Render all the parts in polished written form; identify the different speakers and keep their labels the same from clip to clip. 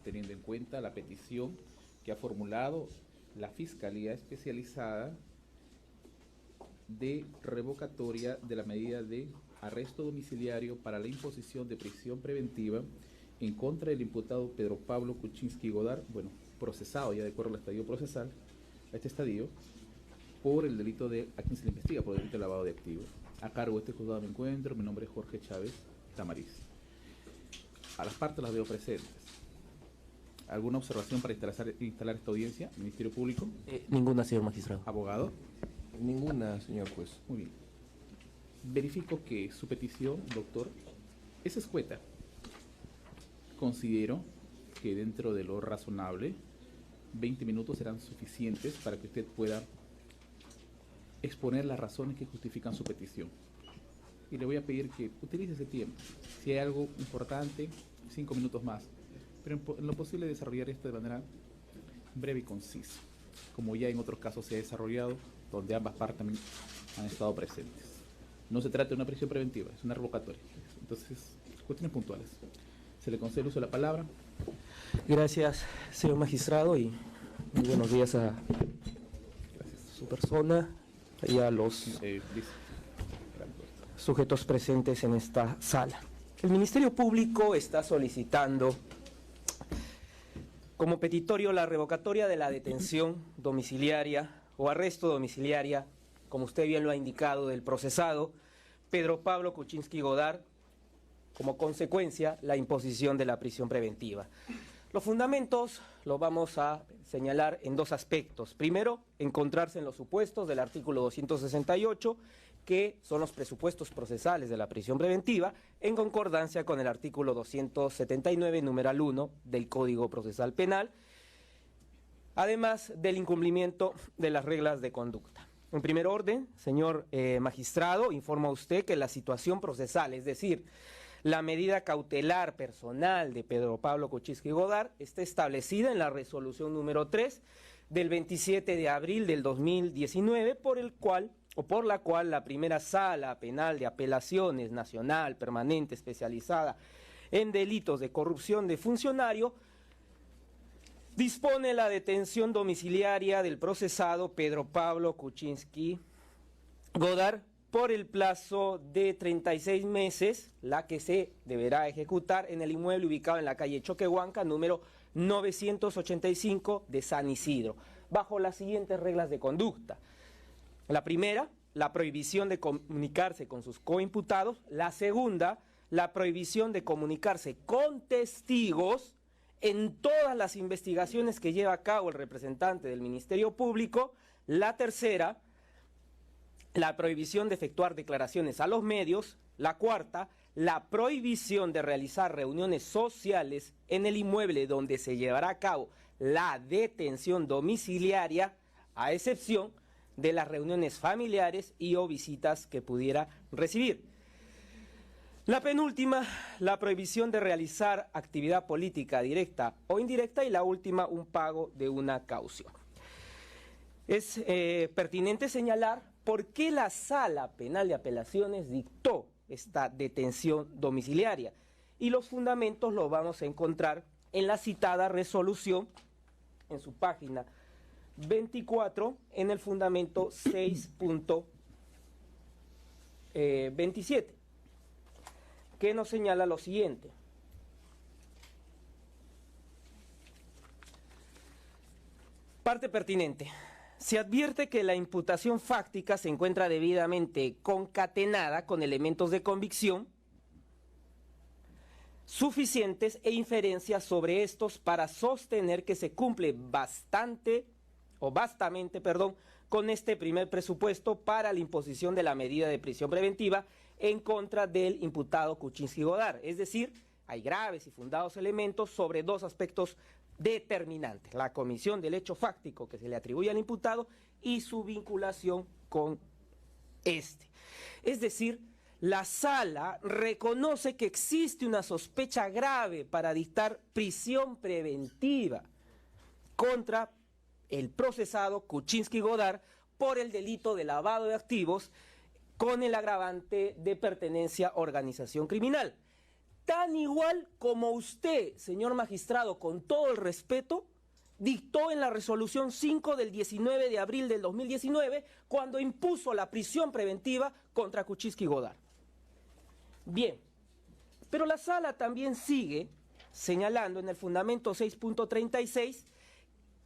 Speaker 1: teniendo en cuenta la petición que ha formulado la Fiscalía Especializada de revocatoria de la medida de arresto domiciliario para la imposición de prisión preventiva en contra del imputado Pedro Pablo Kuczynski Godard, bueno, procesado ya de acuerdo al estadio procesal, a este estadio, por el delito de, a quien se le investiga por el delito de lavado de activos. A cargo de este juzgado me encuentro, mi nombre es Jorge Chávez Tamariz. A las partes las veo presentes. ¿Alguna observación para instalar esta audiencia? ¿Ministerio Público?
Speaker 2: Ninguna, señor magistrado.
Speaker 1: ¿Abogado?
Speaker 3: Ninguna, señor juez.
Speaker 1: Muy bien. Verifico que su petición, doctor, es escueta. Considero que dentro de lo razonable, 20 minutos serán suficientes para que usted pueda exponer las razones que justifican su petición. Y le voy a pedir que utilice ese tiempo. Si hay algo importante, 5 minutos más. Pero en lo posible desarrollar esto de manera breve y concisa, como ya en otros casos se ha desarrollado, donde ambas partes han estado presentes. No se trata de una prisión preventiva, es una revocatoria. Entonces, cuestiones puntuales. Se le concede el uso de la palabra.
Speaker 2: Gracias, señor magistrado, y muy buenos días a su persona y a los sujetos presentes en esta sala. El Ministerio Público está solicitando como petitorio la revocatoria de la detención domiciliaria o arresto domiciliaria, como usted bien lo ha indicado, del procesado Pedro Pablo Kuczynski Godard, como consecuencia la imposición de la prisión preventiva. Los fundamentos los vamos a señalar en dos aspectos. Primero, encontrarse en los supuestos del artículo 268, que son los presupuestos procesales de la prisión preventiva, en concordancia con el artículo 279, numeral 1 del Código Procesal Penal, además del incumplimiento de las reglas de conducta. En primer orden, señor magistrado, informa usted que la situación procesal, es decir, la medida cautelar personal de Pedro Pablo Kuczynski Godard, está establecida en la resolución número 3 del 27 de abril del 2019, por la cual la primera sala penal de apelaciones nacional, permanente, especializada en delitos de corrupción de funcionario, dispone la detención domiciliaria del procesado Pedro Pablo Kuczynski Godard por el plazo de 36 meses, la que se deberá ejecutar en el inmueble ubicado en la calle Choquehuanca, número 985 de San Isidro, bajo las siguientes reglas de conducta. La primera, la prohibición de comunicarse con sus coimputados. La segunda, la prohibición de comunicarse con testigos en todas las investigaciones que lleva a cabo el representante del Ministerio Público. La tercera, la prohibición de efectuar declaraciones a los medios. La cuarta, la prohibición de realizar reuniones sociales en el inmueble donde se llevará a cabo la detención domiciliaria, a excepción de las reuniones familiares y o visitas que pudiera recibir. La penúltima, la prohibición de realizar actividad política directa o indirecta, y la última, un pago de una caución. Es pertinente señalar por qué la Sala Penal de Apelaciones dictó esta detención domiciliaria, y los fundamentos los vamos a encontrar en la citada resolución, en su página 24, en el fundamento 6.27, que nos señala lo siguiente. Parte pertinente. Se advierte que la imputación fáctica se encuentra debidamente concatenada con elementos de convicción suficientes e inferencias sobre estos para sostener que se cumple vastamente, con este primer presupuesto para la imposición de la medida de prisión preventiva en contra del imputado Kuczynski Godard. Es decir, hay graves y fundados elementos sobre dos aspectos determinantes: la comisión del hecho fáctico que se le atribuye al imputado y su vinculación con este. Es decir, la sala reconoce que existe una sospecha grave para dictar prisión preventiva contra el procesado Kuczynski Godard por el delito de lavado de activos con el agravante de pertenencia a organización criminal. tan igual como usted, señor magistrado, con todo el respeto, dictó en la resolución 5 del 19 de abril del 2019, cuando impuso la prisión preventiva contra Kuczynski Godard. Bien, pero la sala también sigue señalando en el fundamento 6.36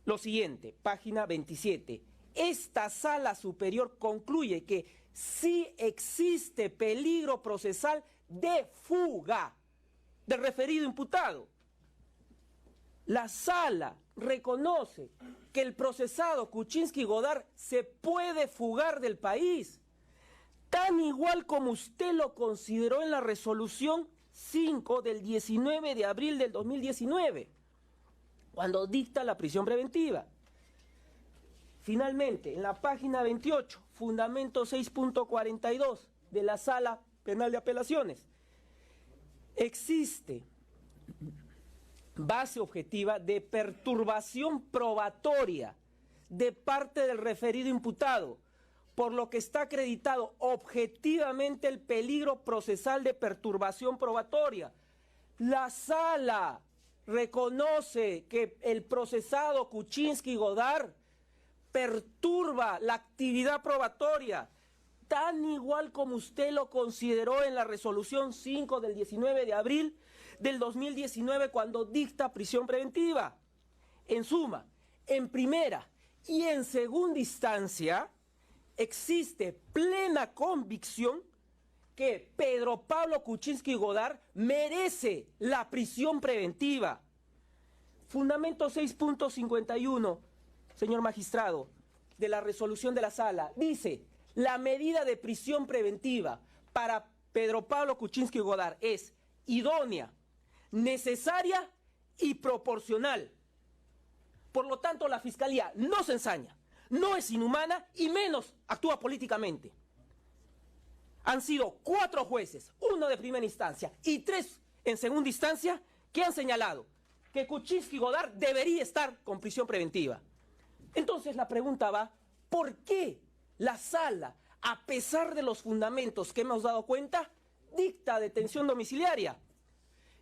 Speaker 2: lo siguiente, página 27. Esta sala superior concluye que sí existe peligro procesal de fuga del referido imputado. La sala reconoce que el procesado Kuczynski Godard se puede fugar del país, tan igual como usted lo consideró en la resolución 5 del 19 de abril del 2019, cuando dicta la prisión preventiva. Finalmente, en la página 28, fundamento 6.42 de la Sala Penal de Apelaciones, existe base objetiva de perturbación probatoria de parte del referido imputado, por lo que está acreditado objetivamente el peligro procesal de perturbación probatoria. La sala reconoce que el procesado Kuczynski Godard perturba la actividad probatoria, tan igual como usted lo consideró en la resolución 5 del 19 de abril del 2019 cuando dicta prisión preventiva. En suma, en primera y en segunda instancia, existe plena convicción que Pedro Pablo Kuczynski Godard merece la prisión preventiva. Fundamento 6.51, señor magistrado, de la resolución de la sala, dice: la medida de prisión preventiva para Pedro Pablo Kuczynski Godard es idónea, necesaria y proporcional. Por lo tanto, la Fiscalía no se ensaña, no es inhumana y menos actúa políticamente. Han sido 4 jueces, 1 de primera instancia y 3 en segunda instancia, que han señalado que Kuczynski Godard debería estar con prisión preventiva. Entonces la pregunta va: ¿por qué la sala, a pesar de los fundamentos que hemos dado cuenta, dicta detención domiciliaria?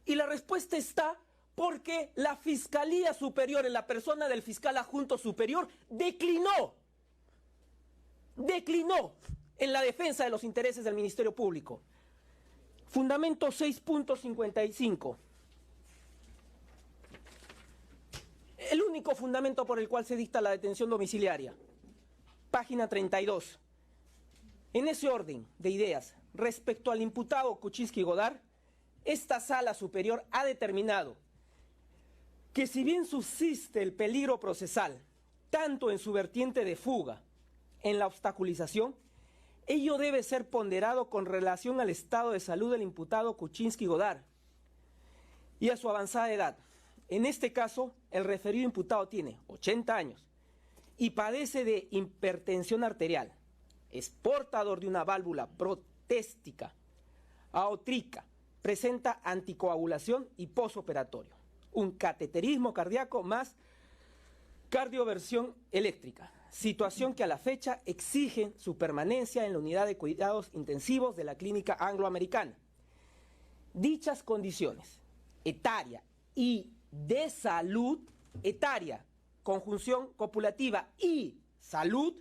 Speaker 2: Y la respuesta está porque la Fiscalía Superior, en la persona del fiscal adjunto superior, declinó en la defensa de los intereses del Ministerio Público. Fundamento 6.55. El único fundamento por el cual se dicta la detención domiciliaria. Página 32. En ese orden de ideas, respecto al imputado Kuczynski Godard, esta sala superior ha determinado que si bien subsiste el peligro procesal, tanto en su vertiente de fuga, en la obstaculización, ello debe ser ponderado con relación al estado de salud del imputado Kuczynski Godard y a su avanzada edad. En este caso, el referido imputado tiene 80 años y padece de hipertensión arterial, es portador de una válvula protéstica, aórtica, presenta anticoagulación y posoperatorio, un cateterismo cardíaco más cardioversión eléctrica, situación que a la fecha exige su permanencia en la unidad de cuidados intensivos de la Clínica Angloamericana. Dichas condiciones, etaria y de salud, etaria, conjunción copulativa y salud,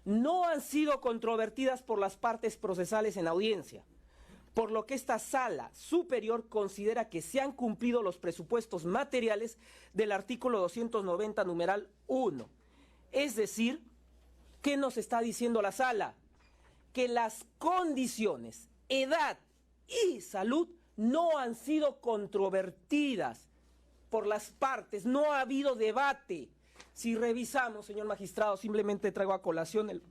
Speaker 2: no han sido controvertidas por las partes procesales en la audiencia, por lo que esta sala superior considera que se han cumplido los presupuestos materiales del artículo 290, numeral 1. Es decir, ¿qué nos está diciendo la sala? Que las condiciones, edad y salud no han sido controvertidas por las partes, no ha habido debate. Si revisamos, señor magistrado, simplemente traigo a colación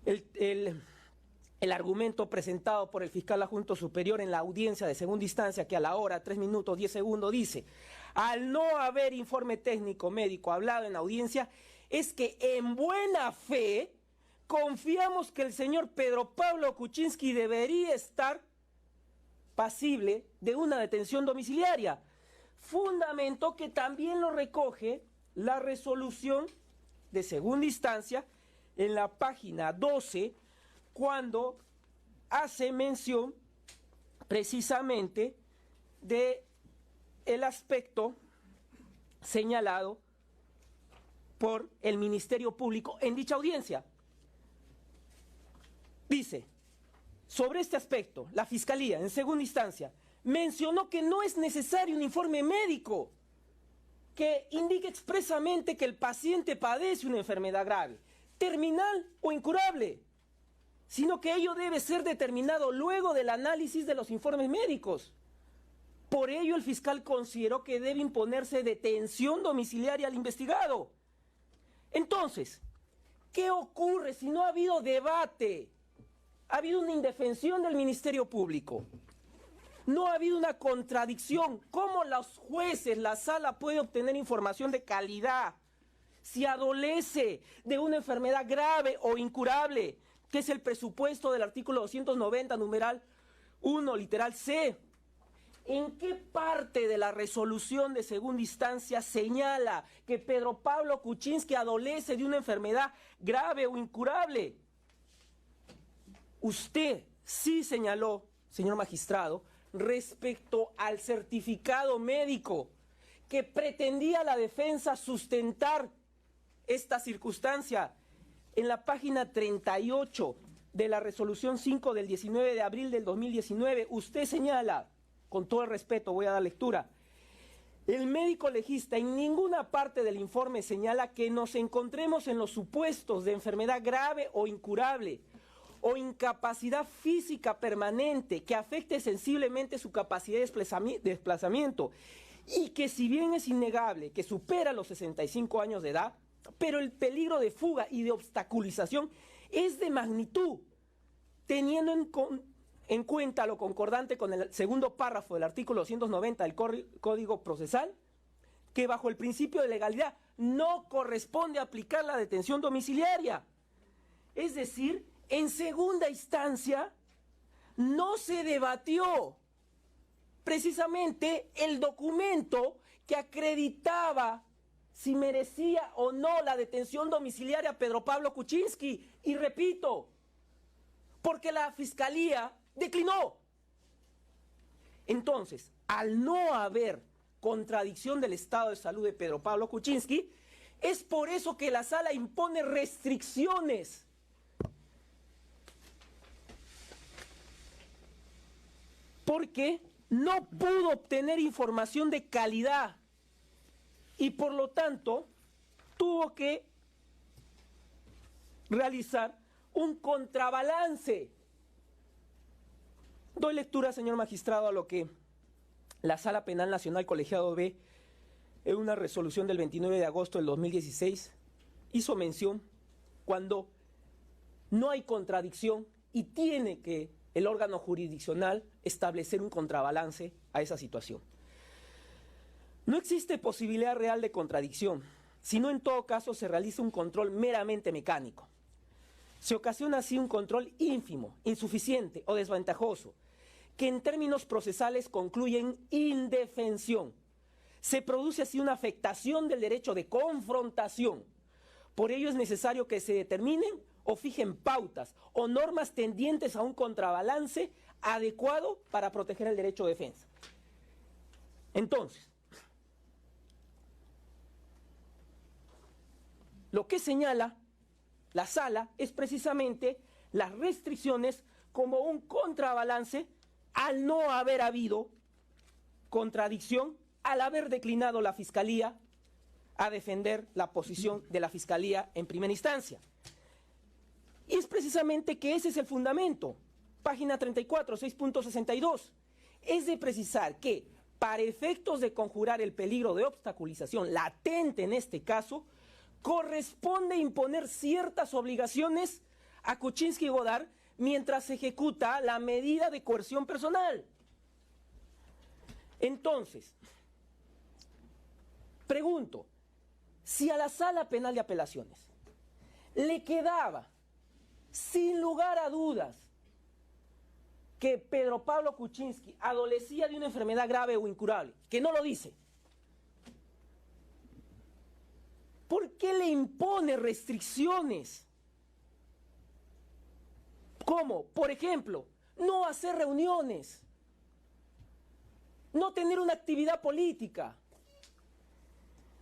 Speaker 2: el argumento presentado por el fiscal adjunto superior en la audiencia de segunda instancia, que a la hora, 3 minutos, 10 segundos, dice: al no haber informe técnico médico hablado en audiencia, es que en buena fe confiamos que el señor Pedro Pablo Kuczynski debería estar pasible de una detención domiciliaria. Fundamento que también lo recoge la resolución de segunda instancia en la página 12, cuando hace mención precisamente de el aspecto señalado por el Ministerio Público en dicha audiencia. Dice, sobre este aspecto, la Fiscalía, en segunda instancia, mencionó que no es necesario un informe médico que indique expresamente que el paciente padece una enfermedad grave, terminal o incurable, sino que ello debe ser determinado luego del análisis de los informes médicos. Por ello, el fiscal consideró que debe imponerse detención domiciliaria al investigado. Entonces, ¿qué ocurre si no ha habido debate? Ha habido una indefensión del Ministerio Público. No ha habido una contradicción. ¿Cómo los jueces, la sala puede obtener información de calidad si adolece de una enfermedad grave o incurable, que es el presupuesto del artículo 290, numeral 1, literal C? ¿En qué parte de la resolución de segunda instancia señala que Pedro Pablo Kuczynski adolece de una enfermedad grave o incurable? Usted sí señaló, señor magistrado, respecto al certificado médico que pretendía la defensa sustentar esta circunstancia. En la página 38 de la resolución 5 del 19 de abril del 2019, usted señala, con todo el respeto voy a dar lectura, el médico legista en ninguna parte del informe señala que nos encontremos en los supuestos de enfermedad grave o incurable o incapacidad física permanente que afecte sensiblemente su capacidad de desplazamiento y que, si bien es innegable que supera los 65 años de edad, pero el peligro de fuga y de obstaculización es de magnitud, teniendo en cuenta lo concordante con el segundo párrafo del artículo 290 del Código Procesal, que bajo el principio de legalidad no corresponde aplicar la detención domiciliaria. Es decir, en segunda instancia no se debatió precisamente el documento que acreditaba si merecía o no la detención domiciliaria a Pedro Pablo Kuczynski. Y repito, porque la Fiscalía declinó. Entonces, al no haber contradicción del estado de salud de Pedro Pablo Kuczynski, es por eso que la sala impone restricciones. Porque no pudo obtener información de calidad y por lo tanto tuvo que realizar un contrabalance. Doy lectura, señor magistrado, a lo que la Sala Penal Nacional Colegiado B, en una resolución del 29 de agosto del 2016, hizo mención cuando no hay contradicción y tiene que el órgano jurisdiccional establecer un contrabalance a esa situación. No existe posibilidad real de contradicción, sino en todo caso se realiza un control meramente mecánico. Se ocasiona así un control ínfimo, insuficiente o desventajoso, que en términos procesales concluye en indefensión. Se produce así una afectación del derecho de confrontación. Por ello es necesario que se determinen o fijen pautas o normas tendientes a un contrabalance adecuado para proteger el derecho de defensa. Entonces, lo que señala la sala es precisamente las restricciones como un contrabalance al no haber habido contradicción, al haber declinado la Fiscalía a defender la posición de la Fiscalía en primera instancia. Y es precisamente que ese es el fundamento. Página 34, 6.62. Es de precisar que, para efectos de conjurar el peligro de obstaculización latente en este caso, corresponde imponer ciertas obligaciones a Kuczynski y Godard mientras se ejecuta la medida de coerción personal. Entonces, pregunto, si a la Sala Penal de Apelaciones le quedaba, sin lugar a dudas, que Pedro Pablo Kuczynski adolecía de una enfermedad grave o incurable, que no lo dice, ¿por qué le impone restricciones? Como, por ejemplo, no hacer reuniones, no tener una actividad política.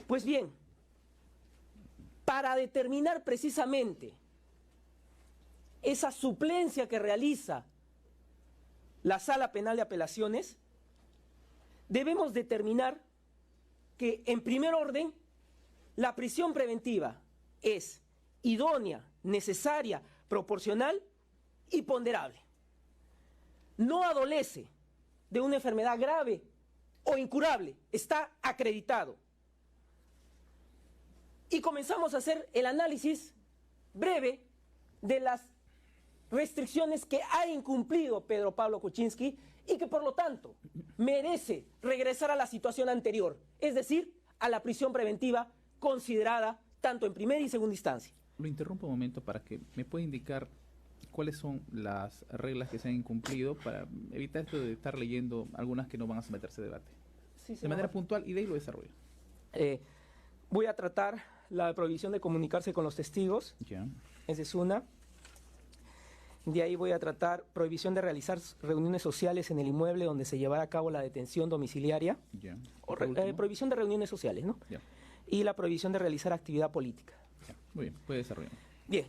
Speaker 2: Pues bien, para determinar precisamente esa suplencia que realiza la Sala Penal de Apelaciones, debemos determinar que, en primer orden, la prisión preventiva es idónea, necesaria, proporcional y ponderable. No adolece de una enfermedad grave o incurable, está acreditado. Y comenzamos a hacer el análisis breve de las restricciones que ha incumplido Pedro Pablo Kuczynski y que por lo tanto merece regresar a la situación anterior, es decir, a la prisión preventiva considerada tanto en primera y segunda instancia.
Speaker 1: Lo interrumpo un momento para que me pueda indicar cuáles son las reglas que se han incumplido para evitar esto de estar leyendo algunas que no van a someterse a debate.
Speaker 2: Sí,
Speaker 1: de manera puntual y de ahí lo desarrollo.
Speaker 2: Voy a tratar la prohibición de comunicarse con los testigos.
Speaker 1: Ya.
Speaker 2: Esa es una. De ahí voy a tratar prohibición de realizar reuniones sociales en el inmueble donde se llevará a cabo la detención domiciliaria.
Speaker 1: Ya.
Speaker 2: Prohibición de reuniones sociales, ¿no?
Speaker 1: Ya.
Speaker 2: Y la prohibición de realizar actividad política.
Speaker 1: Ya. Muy bien, puede desarrollar.
Speaker 2: Bien.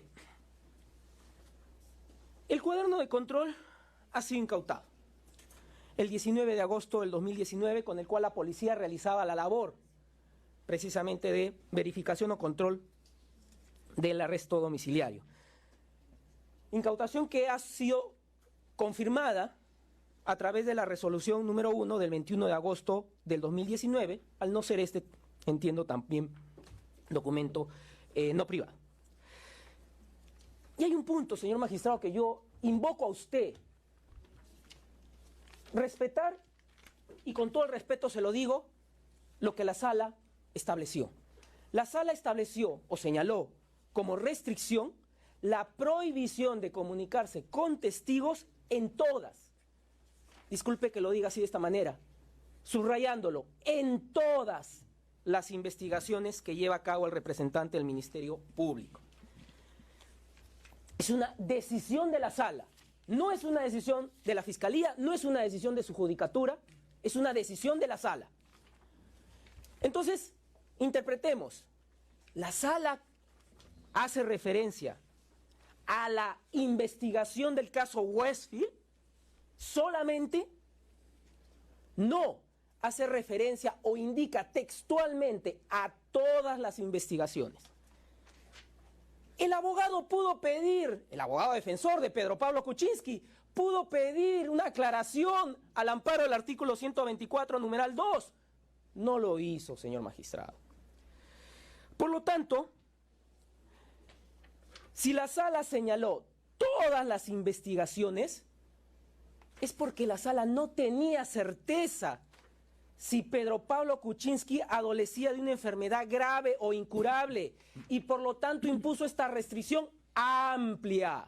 Speaker 2: El cuaderno de control ha sido incautado el 19 de agosto del 2019, con el cual la policía realizaba la labor precisamente de verificación o control del arresto domiciliario. Incautación que ha sido confirmada a través de la resolución número 1 del 21 de agosto del 2019, al no ser este, entiendo, también documento no privado. Y hay un punto, señor magistrado, que yo invoco a usted. Respetar, y con todo el respeto se lo digo, lo que la sala estableció. La sala estableció o señaló como restricción la prohibición de comunicarse con testigos en todas, disculpe que lo diga así de esta manera, subrayándolo, en todas las investigaciones que lleva a cabo el representante del Ministerio Público. Es una decisión de la sala, no es una decisión de la Fiscalía, no es una decisión de su judicatura, es una decisión de la sala. Entonces, interpretemos, la sala hace referencia a la investigación del caso Westfield, solamente no hace referencia o indica textualmente a todas las investigaciones. El abogado pudo pedir, el abogado defensor de Pedro Pablo Kuczynski, pudo pedir una aclaración al amparo del artículo 124, numeral 2. No lo hizo, señor magistrado. Por lo tanto, si la sala señaló todas las investigaciones, es porque la sala no tenía certeza si Pedro Pablo Kuczynski adolecía de una enfermedad grave o incurable y por lo tanto impuso esta restricción amplia,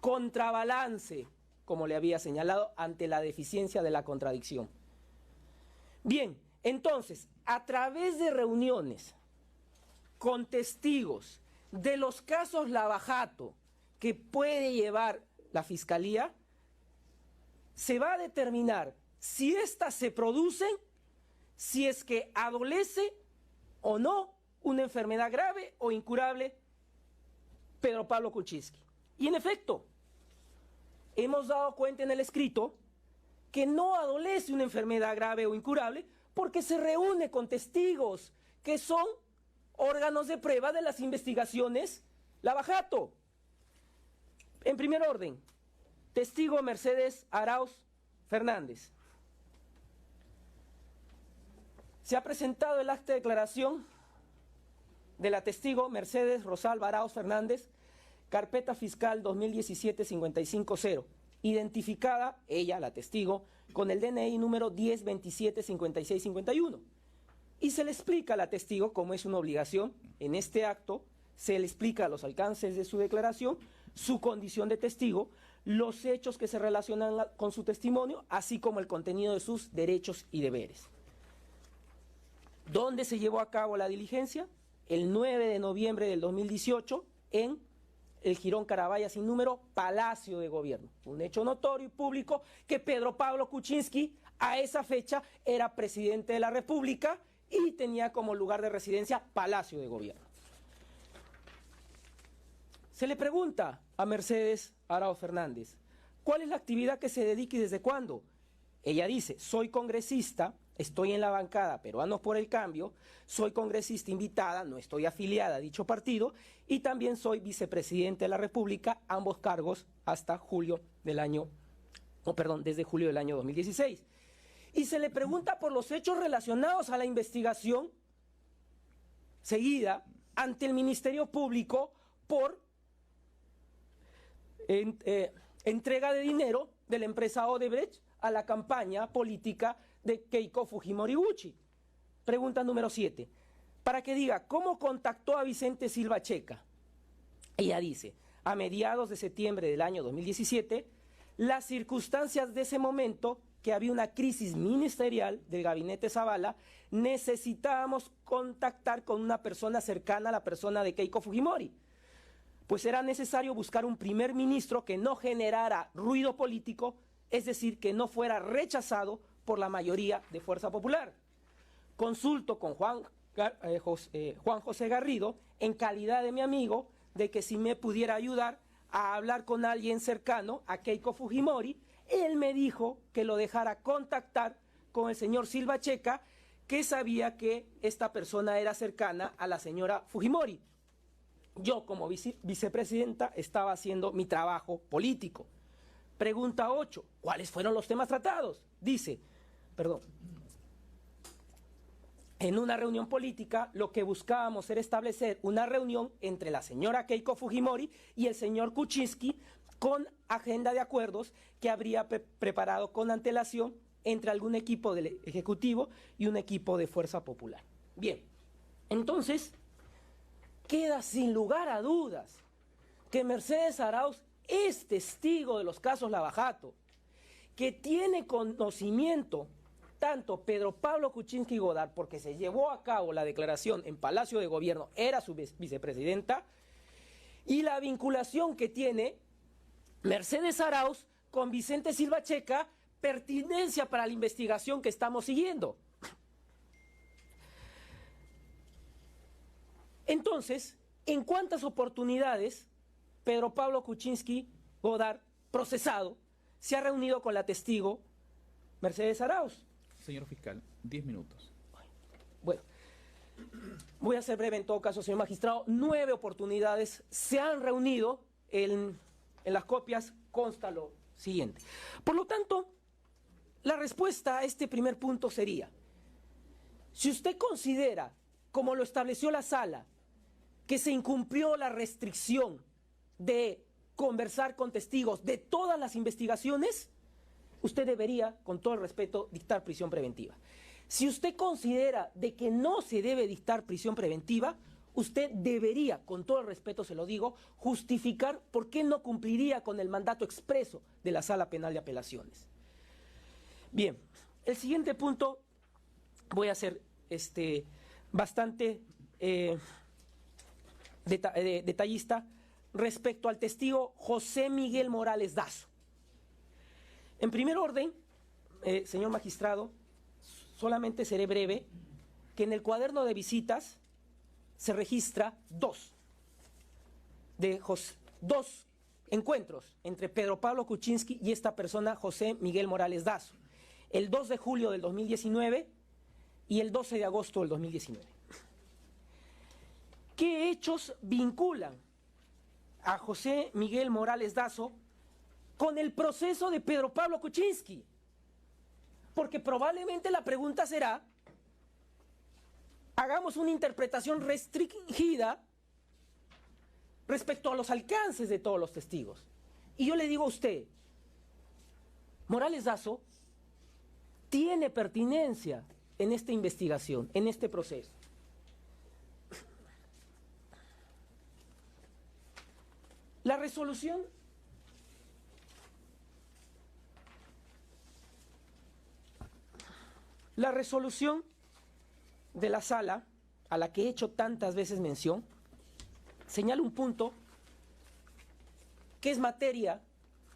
Speaker 2: contrabalance, como le había señalado, ante la deficiencia de la contradicción. Bien, entonces, a través de reuniones con testigos de los casos Lavajato que puede llevar la Fiscalía, se va a determinar si éstas se producen, si es que adolece o no una enfermedad grave o incurable Pedro Pablo Kuczynski. Y en efecto, hemos dado cuenta en el escrito que no adolece una enfermedad grave o incurable porque se reúne con testigos que son órganos de prueba de las investigaciones Lavajato. En primer orden, testigo Mercedes Arauz Fernández. Se ha presentado el acta de declaración de la testigo Mercedes Rosalba Arauz Fernández, carpeta fiscal 2017-550, identificada, ella, la testigo, con el DNI número 10275651. Y se le explica a la testigo, como es una obligación, en este acto, se le explica los alcances de su declaración, su condición de testigo, los hechos que se relacionan con su testimonio, así como el contenido de sus derechos y deberes. ¿Dónde se llevó a cabo la diligencia? El 9 de noviembre del 2018 en el Jirón Carabaya sin número, Palacio de Gobierno. Un hecho notorio y público que Pedro Pablo Kuczynski a esa fecha era presidente de la República y tenía como lugar de residencia Palacio de Gobierno. Se le pregunta a Mercedes Arauz Fernández, ¿cuál es la actividad que se dedica y desde cuándo? Ella dice, soy congresista, estoy en la bancada Peruanos por el Cambio, soy congresista invitada, no estoy afiliada a dicho partido y también soy vicepresidente de la República, ambos cargos hasta desde julio del año 2016. Y se le pregunta por los hechos relacionados a la investigación seguida ante el Ministerio Público por entrega de dinero de la empresa Odebrecht a la campaña política de Keiko Fujimori Gucci. Pregunta número 7. Para que diga, ¿cómo contactó a Vicente Silva Checa? Ella dice, a mediados de septiembre del año 2017, las circunstancias de ese momento, que había una crisis ministerial del gabinete Zavala, necesitábamos contactar con una persona cercana a la persona de Keiko Fujimori. Pues era necesario buscar un primer ministro que no generara ruido político, es decir, que no fuera rechazado por la mayoría de Fuerza Popular. Consulto con Juan José Garrido, en calidad de mi amigo, de que si me pudiera ayudar a hablar con alguien cercano a Keiko Fujimori. Él me dijo que lo dejara contactar con el señor Silva Checa, que sabía que esta persona era cercana a la señora Fujimori. Yo, como vicepresidenta, estaba haciendo mi trabajo político. Pregunta 8. ¿Cuáles fueron los temas tratados? Dice, en una reunión política, lo que buscábamos era establecer una reunión entre la señora Keiko Fujimori y el señor Kuczynski con agenda de acuerdos que habría preparado con antelación entre algún equipo del Ejecutivo y un equipo de Fuerza Popular. Bien, entonces queda sin lugar a dudas que Mercedes Arauz es testigo de los casos Lava Jato, que tiene conocimiento tanto Pedro Pablo Kuczynski Godard, porque se llevó a cabo la declaración en Palacio de Gobierno, era su vicepresidenta, y la vinculación que tiene Mercedes Arauz con Vicente Silva Checa, pertinencia para la investigación que estamos siguiendo. Entonces, ¿en cuántas oportunidades Pedro Pablo Kuczynski Godard, procesado, se ha reunido con la testigo Mercedes Arauz?
Speaker 1: Señor fiscal, 10 minutos.
Speaker 2: Bueno, voy a ser breve en todo caso, señor magistrado. 9 oportunidades se han reunido, en las copias consta lo siguiente. Por lo tanto, la respuesta a este primer punto sería, si usted considera, como lo estableció la sala, que se incumplió la restricción de conversar con testigos de todas las investigaciones, usted debería, con todo el respeto, dictar prisión preventiva. Si usted considera de que no se debe dictar prisión preventiva, usted debería, con todo el respeto se lo digo, justificar por qué no cumpliría con el mandato expreso de la Sala Penal de Apelaciones. Bien, el siguiente punto voy a ser bastante detallista respecto al testigo José Miguel Morales Dazo. En primer orden, señor magistrado, solamente seré breve, que en el cuaderno de visitas se registra dos encuentros entre Pedro Pablo Kuczynski y esta persona, José Miguel Morales Dazo, el 2 de julio del 2019 y el 12 de agosto del 2019. ¿Qué hechos vinculan a José Miguel Morales Dazo con el proceso de Pedro Pablo Kuczynski? Porque probablemente la pregunta será, hagamos una interpretación restringida respecto a los alcances de todos los testigos. Y yo le digo a usted, Morales Dazo tiene pertinencia en esta investigación, en este proceso. La resolución de la sala, a la que he hecho tantas veces mención, señala un punto que es materia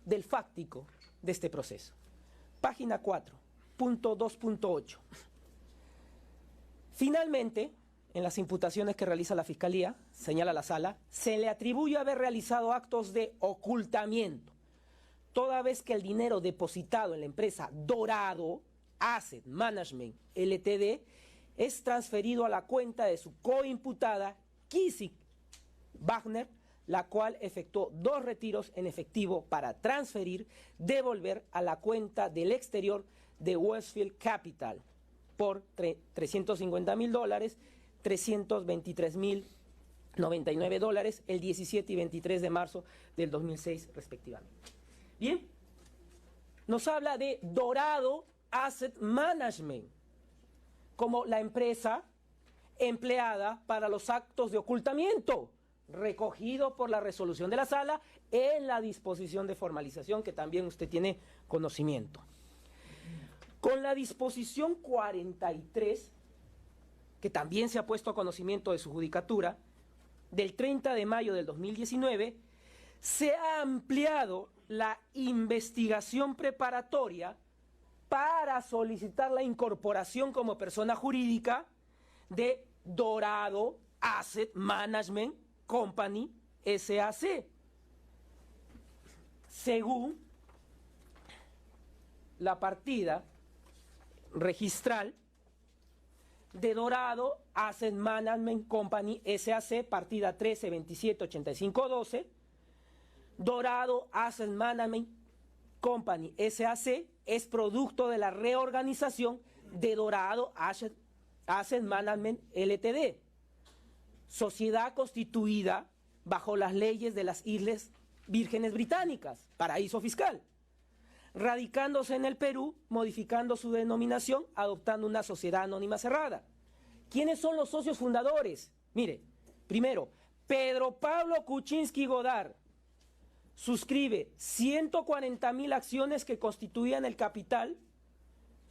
Speaker 2: del fáctico de este proceso. Página 4, punto 2.8. Finalmente, en las imputaciones que realiza la Fiscalía, señala la Sala, se le atribuye haber realizado actos de ocultamiento, toda vez que el dinero depositado en la empresa Dorado Asset Management Ltd. es transferido a la cuenta de su coimputada Kissy Wagner, la cual efectuó 2 retiros en efectivo para transferir, devolver a la cuenta del exterior de Westfield Capital por $350,000, $323,099 el 17 y 23 de marzo del 2006 respectivamente. Bien, nos habla de Dorado Asset Management como la empresa empleada para los actos de ocultamiento, recogido por la resolución de la Sala en la disposición de formalización que también usted tiene conocimiento. Con la disposición 43, que también se ha puesto a conocimiento de su judicatura, del 30 de mayo del 2019, se ha ampliado la investigación preparatoria para solicitar la incorporación como persona jurídica de Dorado Asset Management Company SAC, según la partida registral de Dorado Asset Management Company SAC, partida 13278512. Dorado Asset Management Company SAC es producto de la reorganización de Dorado Asset Management Ltd., sociedad constituida bajo las leyes de las Islas Vírgenes Británicas, paraíso fiscal, radicándose en el Perú, modificando su denominación, adoptando una sociedad anónima cerrada. ¿Quiénes son los socios fundadores? Mire, primero, Pedro Pablo Kuczynski Godard suscribe 140,000 acciones que constituían el capital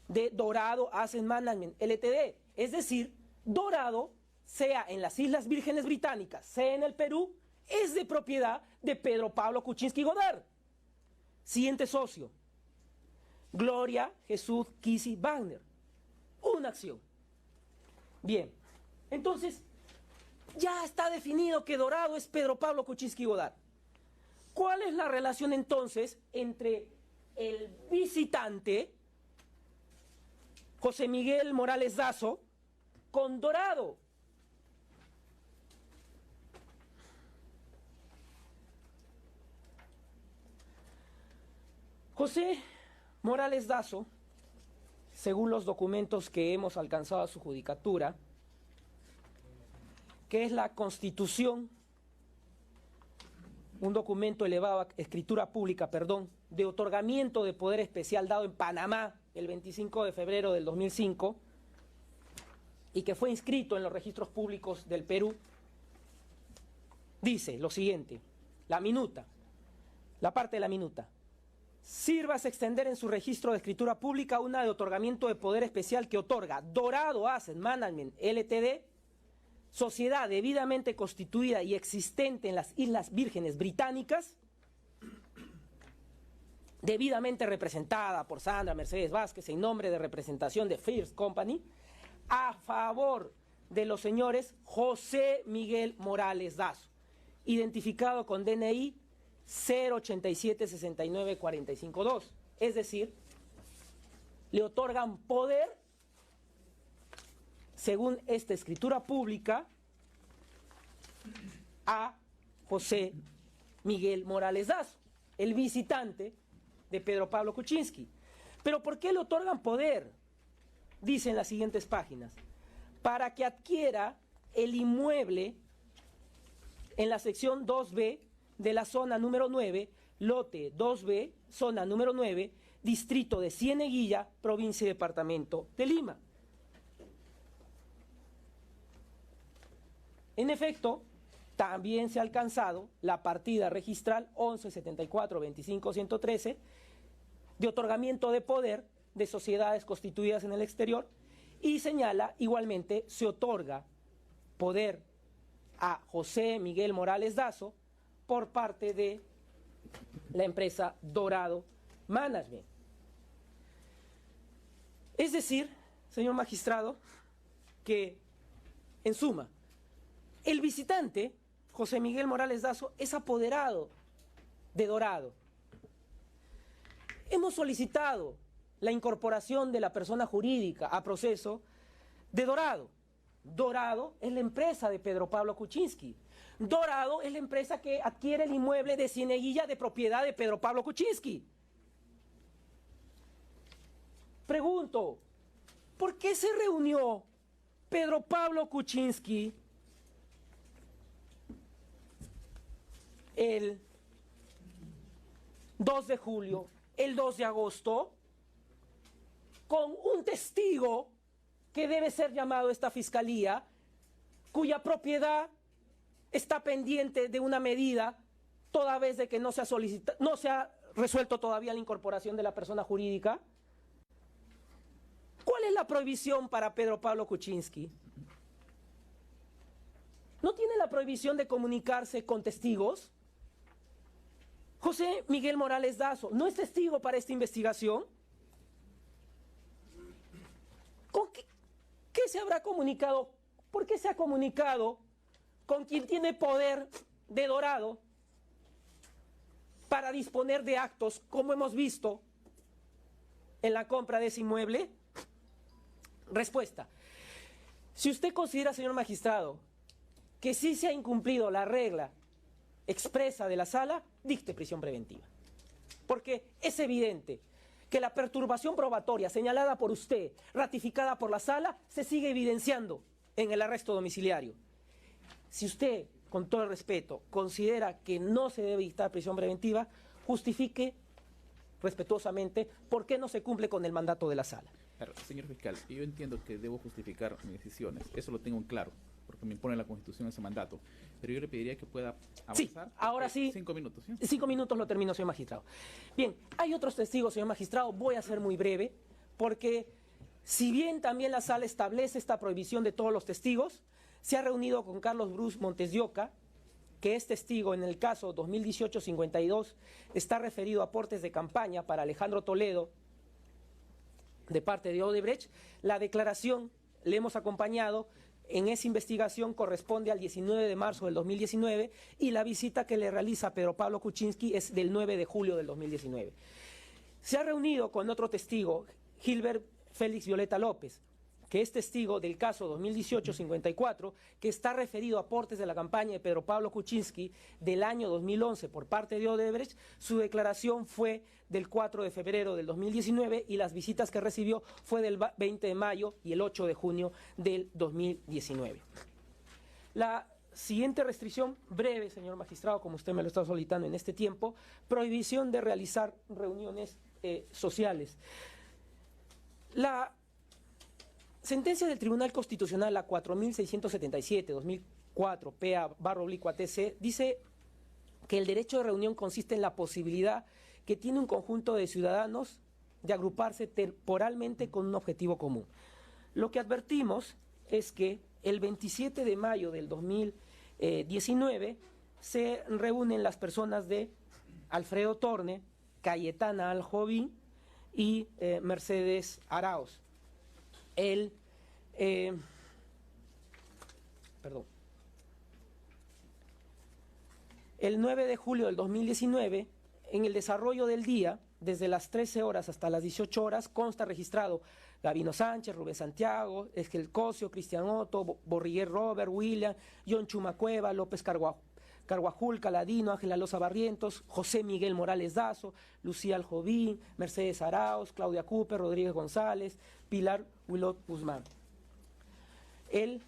Speaker 2: de Dorado Asset Management Ltd. Es decir, Dorado, sea en las Islas Vírgenes Británicas, sea en el Perú, es de propiedad de Pedro Pablo Kuczynski Godard. Siguiente socio, Gloria Jesús Kissy Wagner, una acción. Bien, entonces ya está definido que Dorado es Pedro Pablo Kuczynski Godard. ¿Cuál es la relación entonces entre el visitante José Miguel Morales Dazo con Dorado? José Morales Dazo, según los documentos que hemos alcanzado a su judicatura, que es la Constitución, un documento elevado a escritura pública, de otorgamiento de poder especial dado en Panamá el 25 de febrero del 2005 y que fue inscrito en los registros públicos del Perú, dice lo siguiente, la parte de la minuta. Sírvase extender en su registro de escritura pública una de otorgamiento de poder especial que otorga Dorado Asset Management Ltd., sociedad debidamente constituida y existente en las Islas Vírgenes Británicas, debidamente representada por Sandra Mercedes Vázquez en nombre de representación de First Company, a favor de los señores José Miguel Morales Dazo, identificado con DNI 087-69-45-2. Es decir, le otorgan poder, según esta escritura pública, a José Miguel Morales Dazo, el visitante de Pedro Pablo Kuczynski. ¿Pero por qué le otorgan poder? Dicen las siguientes páginas. Para que adquiera el inmueble en la sección 2B de la zona número 9, lote 2B, zona número 9, distrito de Cieneguilla, provincia y departamento de Lima. En efecto, también se ha alcanzado la partida registral 1174-25-113 de otorgamiento de poder de sociedades constituidas en el exterior y señala igualmente se otorga poder a José Miguel Morales Dazo por parte de la empresa Dorado Management. Es decir, señor magistrado, que en suma, el visitante, José Miguel Morales Dazo, es apoderado de Dorado. Hemos solicitado la incorporación de la persona jurídica a proceso de Dorado. Dorado es la empresa de Pedro Pablo Kuczynski. Dorado es la empresa que adquiere el inmueble de Cieneguilla de propiedad de Pedro Pablo Kuczynski. Pregunto, ¿por qué se reunió Pedro Pablo Kuczynski el 2 de julio, el 2 de agosto, con un testigo que debe ser llamado a esta fiscalía, cuya propiedad está pendiente de una medida, toda vez de que no se ha resuelto todavía la incorporación de la persona jurídica? ¿Cuál es la prohibición para Pedro Pablo Kuczynski? ¿No tiene la prohibición de comunicarse con testigos? José Miguel Morales Dazo, ¿no es testigo para esta investigación? ¿Con qué se habrá comunicado? ¿Por qué se ha comunicado con quien tiene poder de Dorado para disponer de actos, como hemos visto en la compra de ese inmueble? Respuesta. Si usted considera, señor magistrado, que sí se ha incumplido la regla expresa de la sala, dicte prisión preventiva. Porque es evidente que la perturbación probatoria señalada por usted, ratificada por la sala, se sigue evidenciando en el arresto domiciliario. Si usted, con todo el respeto, considera que no se debe dictar prisión preventiva, justifique respetuosamente por qué no se cumple con el mandato de la sala.
Speaker 1: Claro, señor fiscal, yo entiendo que debo justificar mis decisiones, eso lo tengo en claro, porque me impone la Constitución ese mandato, pero yo le pediría que pueda avanzar.
Speaker 2: Sí, ahora sí.
Speaker 1: 5 minutos, ¿sí?
Speaker 2: 5 minutos lo termino, señor magistrado. Bien, hay otros testigos, señor magistrado, voy a ser muy breve, porque si bien también la sala establece esta prohibición de todos los testigos, se ha reunido con Carlos Bruce Montes de Oca, que es testigo en el caso 2018-52, está referido a aportes de campaña para Alejandro Toledo, de parte de Odebrecht. La declaración le hemos acompañado en esa investigación, corresponde al 19 de marzo del 2019 y la visita que le realiza Pedro Pablo Kuczynski es del 9 de julio del 2019. Se ha reunido con otro testigo, Gilbert Félix Violeta López, que es testigo del caso 2018-54, que está referido a aportes de la campaña de Pedro Pablo Kuczynski del año 2011 por parte de Odebrecht. Su declaración fue del 4 de febrero del 2019 y las visitas que recibió fue del 20 de mayo y el 8 de junio del 2019. La siguiente restricción, breve, señor magistrado, como usted me lo está solicitando en este tiempo, prohibición de realizar reuniones sociales. La sentencia del Tribunal Constitucional, la 4677-2004, PA/ATC, dice que el derecho de reunión consiste en la posibilidad que tiene un conjunto de ciudadanos de agruparse temporalmente con un objetivo común. Lo que advertimos es que el 27 de mayo del 2019 se reúnen las personas de Alfredo Torne, Cayetana Aljovín y Mercedes Arauz. El 9 de julio del 2019, en el desarrollo del día, desde las 13 horas hasta las 18 horas, consta registrado Gabino Sánchez, Rubén Santiago, Esquel Cosio, Cristian Otto, Borriguer Robert, William, John Chumacueva, López Carguajul, Caladino, Ángela Loza Barrientos, José Miguel Morales Dazo, Lucía Aljovín, Mercedes Arauz, Claudia Cooper, Rodríguez González, Pilar Wilot Guzmán. El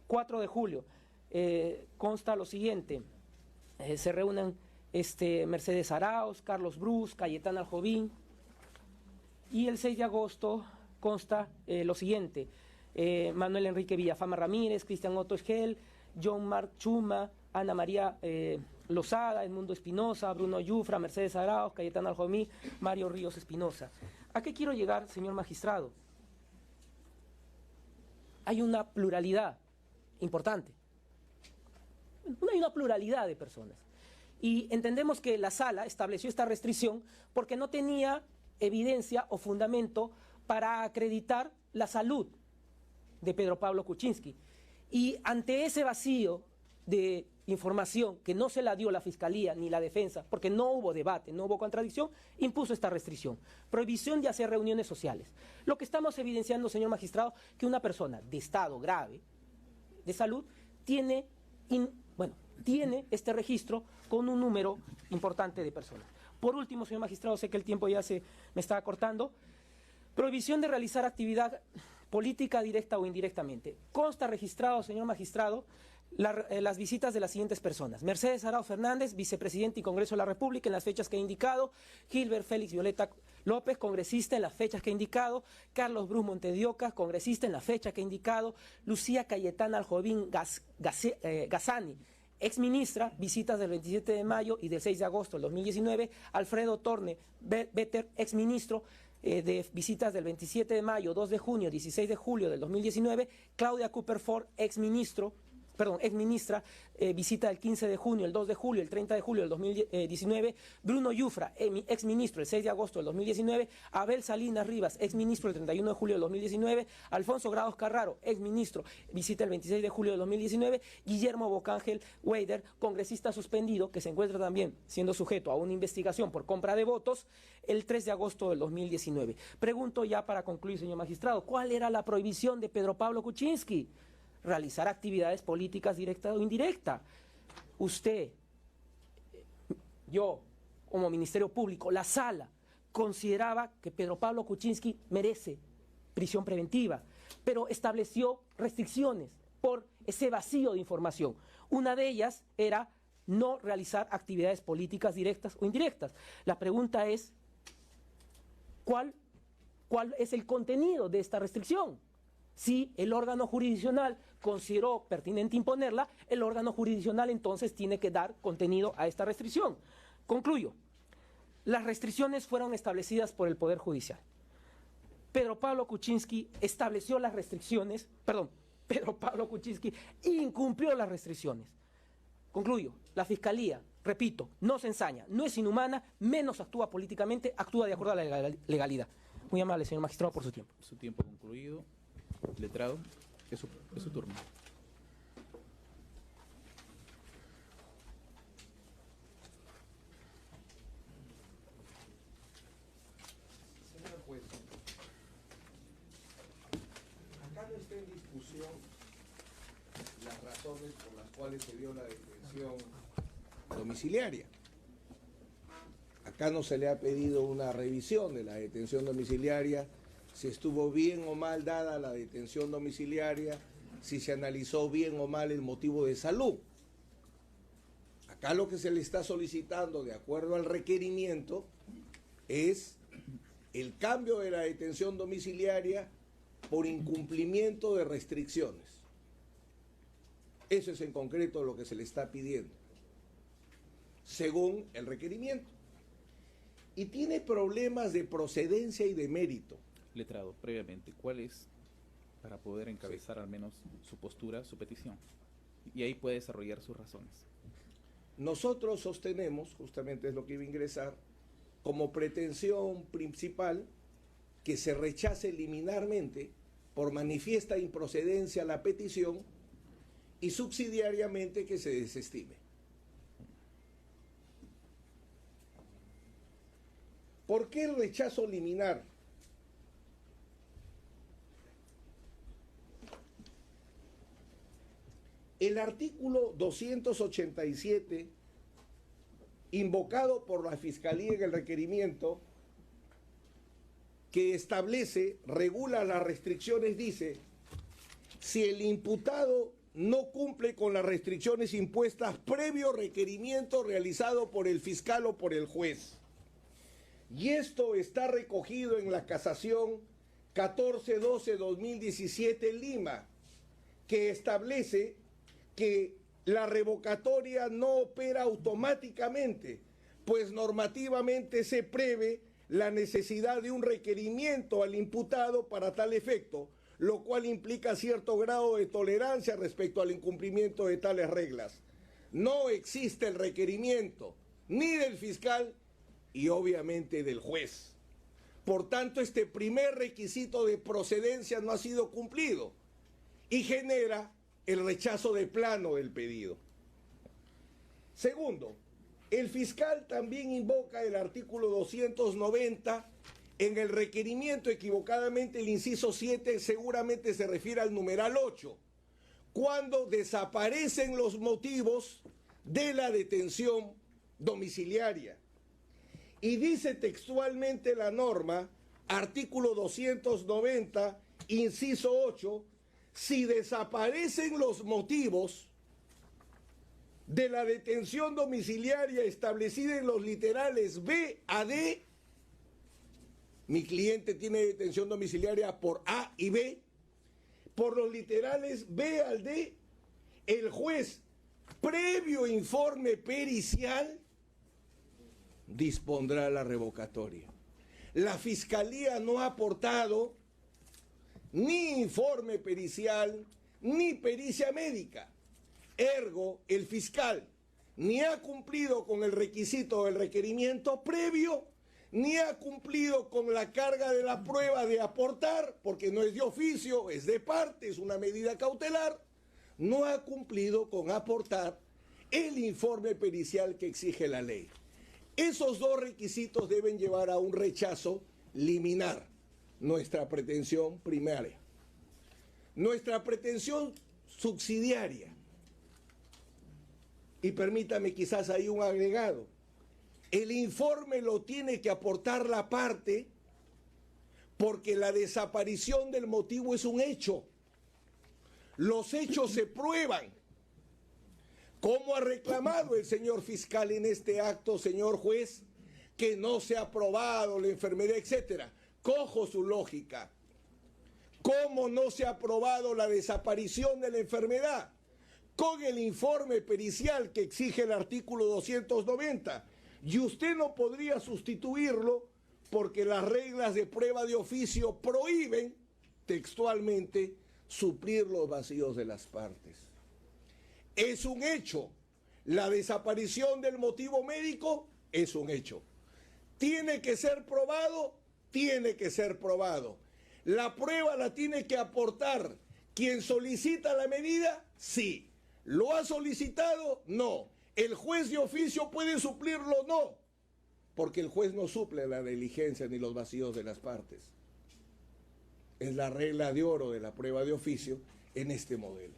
Speaker 2: 4 de julio consta lo siguiente: se reúnen Mercedes Arauz, Carlos Bruce, Cayetana Aljovín, y el 6 de agosto consta lo siguiente: Manuel Enrique Villafama Ramírez, Cristian Otto Esgel, John Marc Chuma, Ana María Lozada, Edmundo Espinosa, Bruno Yufra, Mercedes Arauz, Cayetana Aljomí, Mario Ríos Espinosa. ¿A qué quiero llegar, señor magistrado? Hay una pluralidad importante. Hay una pluralidad de personas. Y entendemos que la sala estableció esta restricción porque no tenía evidencia o fundamento para acreditar la salud de Pedro Pablo Kuczynski. Y ante ese vacío de información que no se la dio la Fiscalía ni la defensa, porque no hubo debate, no hubo contradicción, impuso esta restricción. Prohibición de hacer reuniones sociales. Lo que estamos evidenciando, señor magistrado, que una persona de estado grave de salud tiene este registro con un número importante de personas. Por último, señor magistrado, sé que el tiempo ya me está cortando. Prohibición de realizar actividad política directa o indirectamente. Consta registrado, señor magistrado, las visitas de las siguientes personas: Mercedes Arao Fernández, vicepresidente y Congreso de la República, en las fechas que he indicado; Gilbert Félix Violeta López, congresista, en las fechas que he indicado; Carlos Bruce Montedioca, congresista, en la fecha que he indicado; Lucía Cayetana Aljovín Gazzani, exministra, visitas del 27 de mayo y del 6 de agosto del 2019; Alfredo Torne Better, exministro, de visitas del 27 de mayo, 2 de junio, 16 de julio del 2019; Claudia Cooper Ford, exministra, visita del 15 de junio, el 2 de julio, el 30 de julio del 2019; Bruno Yufra, exministro, el 6 de agosto del 2019; Abel Salinas Rivas, exministro, el 31 de julio del 2019; Alfonso Grados Carraro, exministro, visita el 26 de julio del 2019; Guillermo Bocángel Weider, congresista suspendido, que se encuentra también siendo sujeto a una investigación por compra de votos, el 3 de agosto del 2019. Pregunto ya para concluir, señor magistrado, ¿cuál era la prohibición de Pedro Pablo Kuczynski? Realizar actividades políticas directa o indirecta. Usted, yo, como Ministerio Público, la sala, consideraba que Pedro Pablo Kuczynski merece prisión preventiva, pero estableció restricciones por ese vacío de información. Una de ellas era no realizar actividades políticas directas o indirectas. La pregunta es, ¿cuál es el contenido de esta restricción? Si el órgano jurisdiccional consideró pertinente imponerla, el órgano jurisdiccional entonces tiene que dar contenido a esta restricción. Concluyo. Las restricciones fueron establecidas por el Poder Judicial. Pedro Pablo Kuczynski estableció las restricciones, Pedro Pablo Kuczynski incumplió las restricciones. Concluyo. La Fiscalía, repito, no se ensaña, no es inhumana, menos actúa políticamente, actúa de acuerdo a la legalidad. Muy amable, señor magistrado, por su tiempo.
Speaker 1: Su tiempo concluido. Letrado, es su turno.
Speaker 3: Señor juez, acá no está en discusión las razones por las cuales se dio la detención domiciliaria. Acá no se le ha pedido una revisión de la detención domiciliaria, si estuvo bien o mal dada la detención domiciliaria, si se analizó bien o mal el motivo de salud. Acá lo que se le está solicitando, de acuerdo al requerimiento, es el cambio de la detención domiciliaria por incumplimiento de restricciones. Eso es en concreto lo que se le está pidiendo, según el requerimiento. Y tiene problemas de procedencia y de mérito.
Speaker 1: Letrado, previamente, ¿cuál es, para poder encabezar al menos su postura, su petición? Y ahí puede desarrollar sus razones.
Speaker 3: Nosotros sostenemos, justamente es lo que iba a ingresar, como pretensión principal que se rechace liminarmente por manifiesta improcedencia la petición y subsidiariamente que se desestime. ¿Por qué el rechazo liminar? El artículo 287, invocado por la Fiscalía en el requerimiento, que establece, regula las restricciones, dice: si el imputado no cumple con las restricciones impuestas previo requerimiento realizado por el fiscal o por el juez. Y esto está recogido en la casación 1412-2017 en Lima, que establece que la revocatoria no opera automáticamente, pues normativamente se prevé la necesidad de un requerimiento al imputado para tal efecto, lo cual implica cierto grado de tolerancia respecto al incumplimiento de tales reglas. no existe el requerimiento ni del fiscal y obviamente del juez. Por tanto, este primer requisito de procedencia no ha sido cumplido y genera el rechazo de plano del pedido. Segundo, el fiscal también invoca el artículo 290 en el requerimiento. Equivocadamente el inciso 7 seguramente se refiere al numeral 8, cuando desaparecen los motivos de la detención domiciliaria. Y dice textualmente la norma, artículo 290, inciso 8, si desaparecen los motivos de la detención domiciliaria establecida en los literales B a D, mi cliente tiene detención domiciliaria por A y B, por los literales B al D, el juez, previo informe pericial, dispondrá la revocatoria. La Fiscalía no ha aportado ni informe pericial ni pericia médica. Ergo, el fiscal ni ha cumplido con el requisito del requerimiento previo, ni ha cumplido con la carga de la prueba de aportar, porque no es de oficio, es de parte, es una medida cautelar, no ha cumplido con aportar el informe pericial que exige la ley. Esos dos requisitos deben llevar a un rechazo liminar, nuestra pretensión primaria. Nuestra pretensión subsidiaria, y permítame quizás ahí un agregado, el informe lo tiene que aportar la parte porque la desaparición del motivo es un hecho. Los hechos se prueban. ¿Cómo ha reclamado el señor fiscal en este acto, señor juez, que no se ha probado la enfermedad, etcétera? Cojo su lógica. ¿Cómo no se ha probado la desaparición de la enfermedad? Con el informe pericial que exige el artículo 290. Y usted no podría sustituirlo porque las reglas de prueba de oficio prohíben textualmente suplir los vacíos de las partes. Es un hecho. La desaparición del motivo médico es un hecho. ¿Tiene que ser probado? Tiene que ser probado. ¿La prueba la tiene que aportar quien solicita la medida? Sí. ¿Lo ha solicitado? No. ¿El juez de oficio puede suplirlo? No. Porque el juez no suple la diligencia ni los vacíos de las partes. Es la regla de oro de la prueba de oficio en este modelo.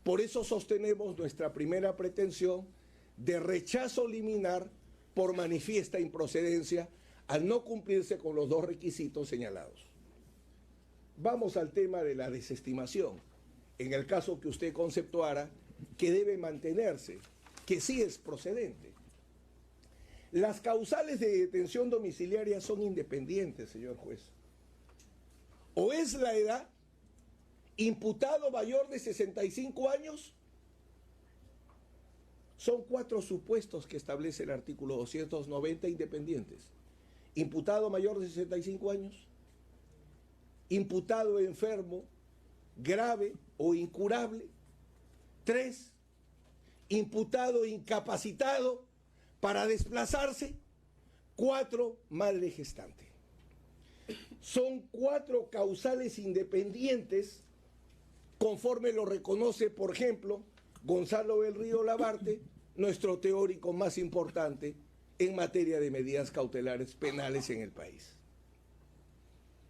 Speaker 3: Por eso sostenemos nuestra primera pretensión de rechazo liminar por manifiesta improcedencia al no cumplirse con los dos requisitos señalados. Vamos al tema de la desestimación. En el caso que usted conceptuara, que debe mantenerse, que sí es procedente. Las causales de detención domiciliaria son independientes, señor juez. O es la edad, imputado mayor de 65 años, son 4 supuestos que establece el artículo 290 independientes. Imputado mayor de 65 años, imputado enfermo, grave o incurable. 3, imputado incapacitado para desplazarse. 4, madre gestante. Son 4 causales independientes conforme lo reconoce, por ejemplo, Gonzalo del Río Labarte, nuestro teórico más importante en materia de medidas cautelares penales en el país.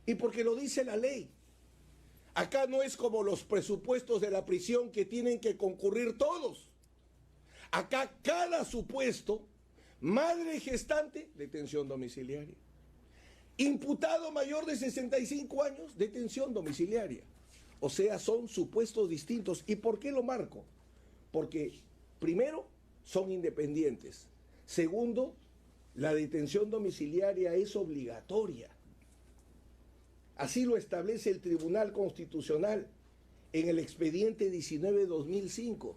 Speaker 3: Y porque lo dice la ley. Acá no es como los presupuestos de la prisión que tienen que concurrir todos. Acá cada supuesto, madre gestante, detención domiciliaria. Imputado mayor de 65 años, detención domiciliaria. O sea, son supuestos distintos. ¿Y por qué lo marco? Porque, primero, son independientes. Segundo, la detención domiciliaria es obligatoria. Así lo establece el Tribunal Constitucional en el expediente 19-2005.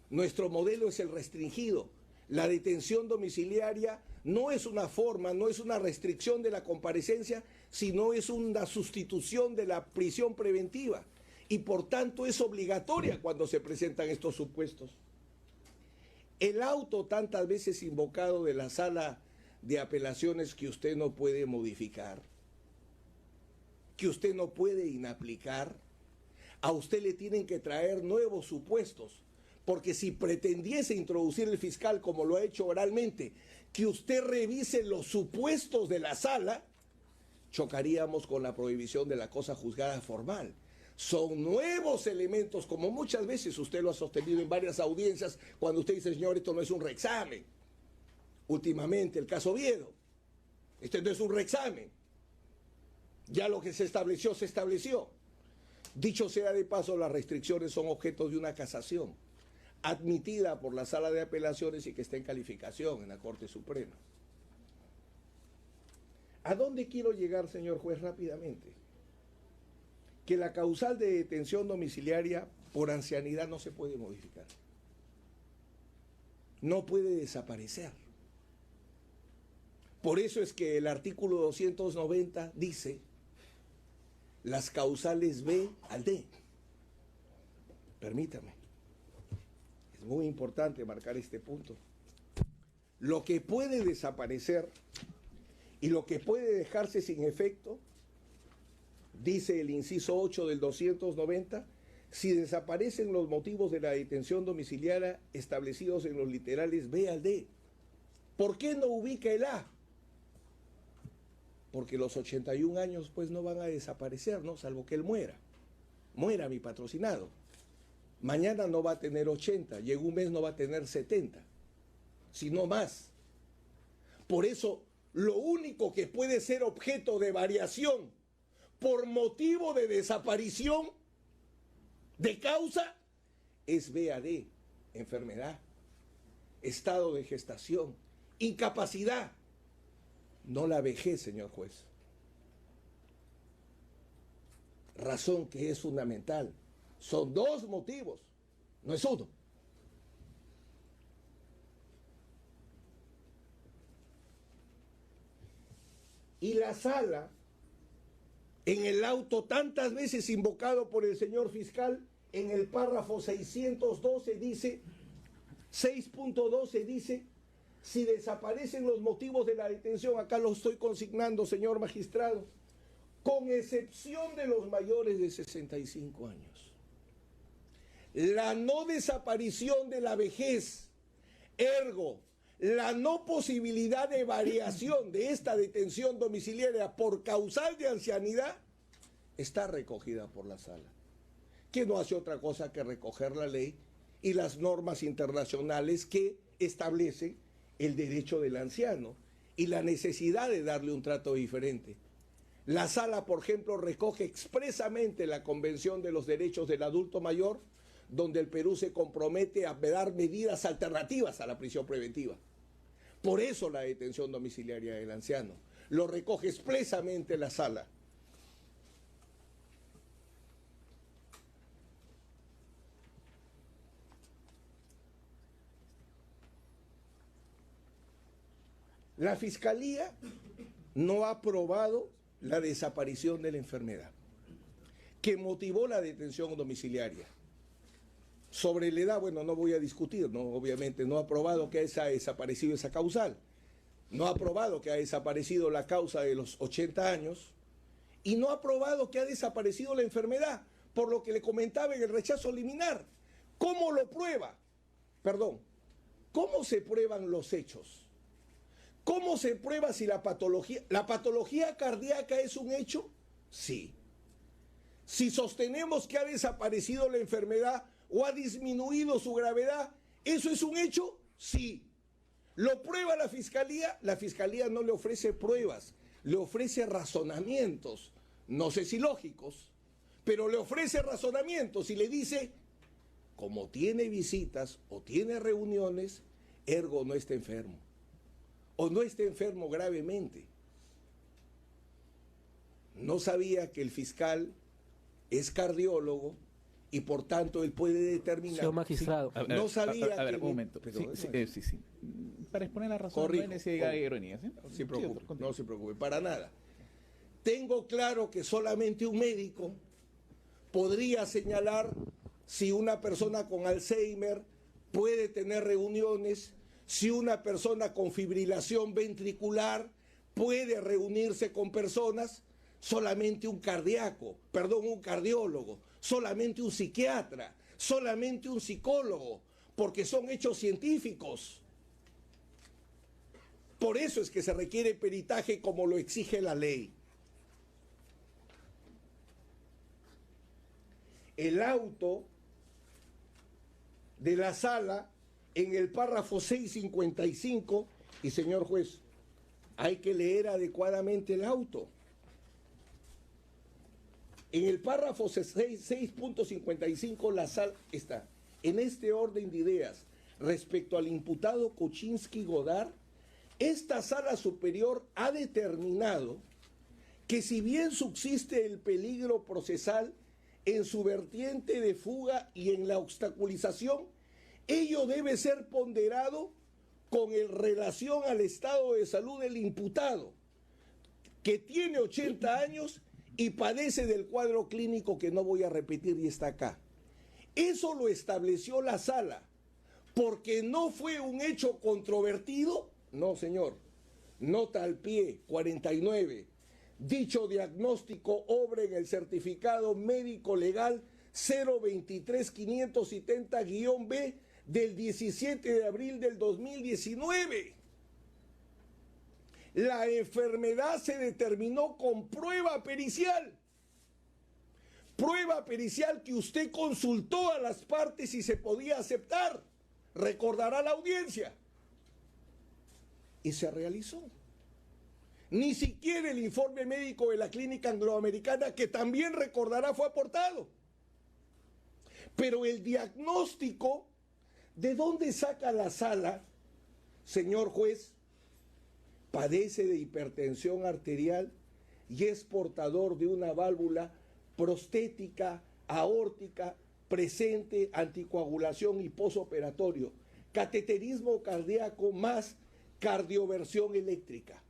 Speaker 3: Nuestro modelo es el restringido. La detención domiciliaria no es una forma, no es una restricción de la comparecencia, sino es una sustitución de la prisión preventiva. Y por tanto es obligatoria cuando se presentan estos supuestos. El auto tantas veces invocado de la sala de apelaciones que usted no puede modificar, que usted no puede inaplicar, a usted le tienen que traer nuevos supuestos, porque si pretendiese introducir el fiscal, como lo ha hecho oralmente, que usted revise los supuestos de la sala, chocaríamos con la prohibición de la cosa juzgada formal. Son nuevos elementos, como muchas veces usted lo ha sostenido en varias audiencias, cuando usted dice, señor, esto no es un reexamen. Últimamente, el caso Oviedo, este no es un reexamen. Ya lo que se estableció, se estableció. Dicho sea de paso, las restricciones son objeto de una casación, admitida por la Sala de Apelaciones y que está en calificación en la Corte Suprema. ¿A dónde quiero llegar, señor juez, rápidamente? Que la causal de detención domiciliaria por ancianidad no se puede modificar. No puede desaparecer. Por eso es que el artículo 290 dice las causales B al D. Permítame. Es muy importante marcar este punto. Lo que puede desaparecer y lo que puede dejarse sin efecto, dice el inciso 8 del 290, si desaparecen los motivos de la detención domiciliaria establecidos en los literales B al D. ¿Por qué no ubica el A? Porque los 81 años pues no van a desaparecer, ¿no? Salvo que él muera. Muera mi patrocinado. Mañana no va a tener 80, y en un mes no va a tener 70, sino más. Por eso, lo único que puede ser objeto de variación por motivo de desaparición de causa es BAD, enfermedad, estado de gestación, incapacidad, no la vejez, señor juez. Razón que es fundamental. Son dos motivos, no es uno. Y la sala, en el auto tantas veces invocado por el señor fiscal, en el párrafo 612 dice, 6.12 dice, si desaparecen los motivos de la detención, acá lo estoy consignando, señor magistrado, con excepción de los mayores de 65 años. La no desaparición de la vejez, ergo, la no posibilidad de variación de esta detención domiciliaria por causal de ancianidad está recogida por la sala, que no hace otra cosa que recoger la ley y las normas internacionales que establecen el derecho del anciano y la necesidad de darle un trato diferente. La sala, por ejemplo, recoge expresamente la Convención de los Derechos del Adulto Mayor, donde el Perú se compromete a dar medidas alternativas a la prisión preventiva. Por eso la detención domiciliaria del anciano. Lo recoge expresamente la sala. La Fiscalía no ha aprobado la desaparición de la enfermedad que motivó la detención domiciliaria. Sobre la edad, bueno, no voy a discutir, ¿no? Obviamente no ha aprobado que haya desaparecido esa causal, no ha aprobado que ha desaparecido la causa de los 80 años y no ha aprobado que ha desaparecido la enfermedad, por lo que le comentaba en el rechazo liminar. ¿Cómo lo prueba? Perdón, ¿cómo se prueban los hechos? ¿Cómo se prueba si la patología cardíaca es un hecho? Sí. Si sostenemos que ha desaparecido la enfermedad o ha disminuido su gravedad, ¿eso es un hecho? Sí. ¿Lo prueba la Fiscalía no le ofrece pruebas, le ofrece razonamientos, no sé si lógicos, pero le ofrece razonamientos y le dice, como tiene visitas o tiene reuniones, ergo no está enfermo, o no está enfermo gravemente. No sabía que el fiscal es cardiólogo y por tanto él puede determinar.
Speaker 2: Señor magistrado.
Speaker 1: Sí,
Speaker 3: no sabía
Speaker 1: a ver,
Speaker 3: que...
Speaker 1: un momento. Sí. Para exponer la razón,
Speaker 3: Corrijo,
Speaker 1: no hay ironía, ¿sí?
Speaker 3: No se preocupe, para nada. Tengo claro que solamente un médico podría señalar si una persona con Alzheimer puede tener reuniones, si una persona con fibrilación ventricular puede reunirse con personas, solamente un cardiólogo, solamente un psiquiatra, solamente un psicólogo, porque son hechos científicos. Por eso es que se requiere peritaje como lo exige la ley. El auto de la sala en el párrafo 655, y señor juez, hay que leer adecuadamente el auto. En el párrafo 6.55 la sala está, en este orden de ideas, respecto al imputado Kuczynski Godard, esta sala superior ha determinado que si bien subsiste el peligro procesal en su vertiente de fuga y en la obstaculización, ello debe ser ponderado con relación al estado de salud del imputado, que tiene 80 años y padece del cuadro clínico que no voy a repetir y está acá. Eso lo estableció la sala, porque no fue un hecho controvertido. No, señor. Nota al pie, 49. Dicho diagnóstico obra en el certificado médico legal 023-570-B del 17 de abril del 2019. La enfermedad se determinó con prueba pericial. Prueba pericial que usted consultó a las partes si se podía aceptar. Recordará la audiencia. Y se realizó. Ni siquiera el informe médico de la Clínica Angloamericana, que también recordará, fue aportado. Pero el diagnóstico, ¿de dónde saca la sala, señor juez? Padece de hipertensión arterial y es portador de una válvula prostética, aórtica, presente, anticoagulación y posoperatorio, cateterismo cardíaco más cardioversión eléctrica.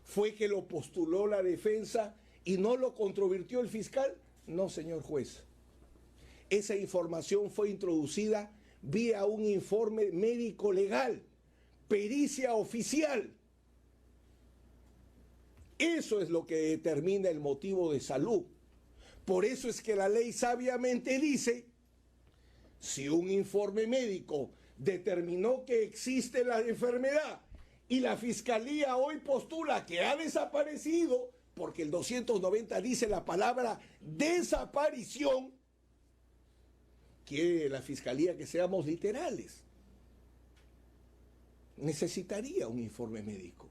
Speaker 3: ¿Fue que lo postuló la defensa y no lo controvirtió el fiscal? No, señor juez. Esa información fue introducida vía un informe médico legal, pericia oficial. Eso es lo que determina el motivo de salud. Por eso es que la ley sabiamente dice, si un informe médico determinó que existe la enfermedad y la fiscalía hoy postula que ha desaparecido, porque el 290 dice la palabra desaparición, quiere la fiscalía que seamos literales. Necesitaría un informe médico,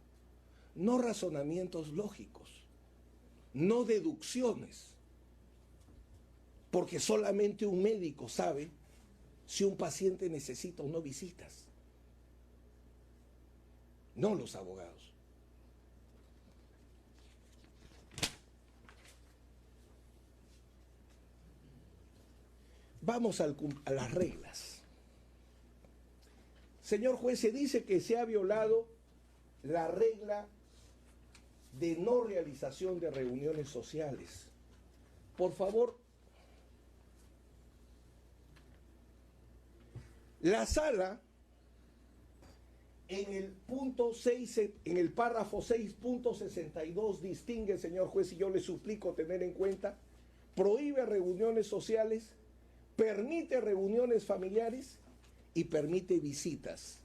Speaker 3: no razonamientos lógicos, no deducciones, porque solamente un médico sabe si un paciente necesita o no visitas, no los abogados. Vamos a las reglas. Señor juez, se dice que se ha violado la regla de no realización de reuniones sociales. Por favor, la sala, en el punto 6, en el párrafo 6.62 distingue, señor juez, y yo le suplico tener en cuenta, prohíbe reuniones sociales, permite reuniones familiares y permite visitas.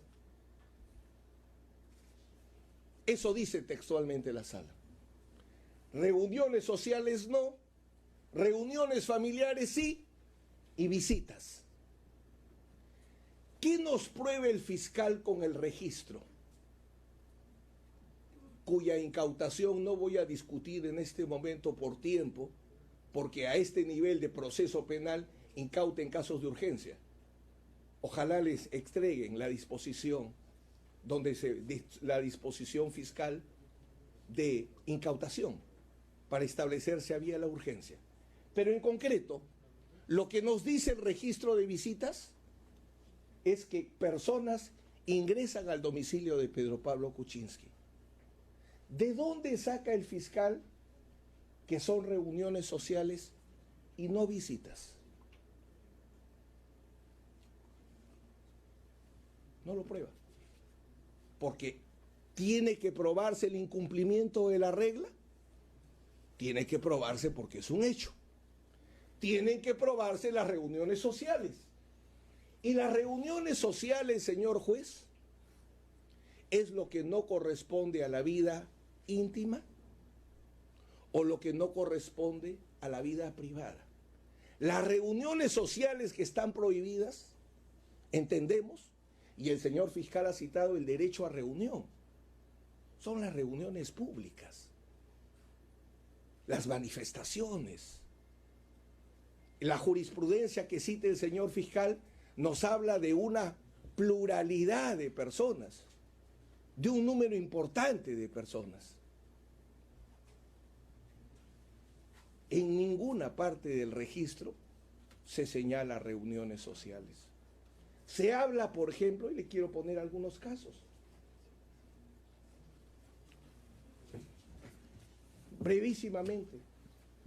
Speaker 3: Eso dice textualmente la sala. Reuniones sociales no, reuniones familiares sí y visitas. ¿Qué nos prueba el fiscal con el registro? Cuya incautación no voy a discutir en este momento por tiempo, porque a este nivel de proceso penal incauta en casos de urgencia. Ojalá les entreguen la disposición, la disposición fiscal de incautación para establecer si había la urgencia. Pero en concreto, lo que nos dice el registro de visitas es que personas ingresan al domicilio de Pedro Pablo Kuczynski. ¿De dónde saca el fiscal que son reuniones sociales y no visitas? No lo prueba. Porque tiene que probarse el incumplimiento de la regla. Tiene que probarse porque es un hecho. Tienen que probarse las reuniones sociales. Y las reuniones sociales, señor juez, es lo que no corresponde a la vida íntima o lo que no corresponde a la vida privada. Las reuniones sociales que están prohibidas, entendemos, y el señor fiscal ha citado el derecho a reunión, son las reuniones públicas, las manifestaciones. La jurisprudencia que cita el señor fiscal nos habla de una pluralidad de personas, de un número importante de personas. En ninguna parte del registro se señala reuniones sociales. Se habla, por ejemplo, y le quiero poner algunos casos. Brevísimamente.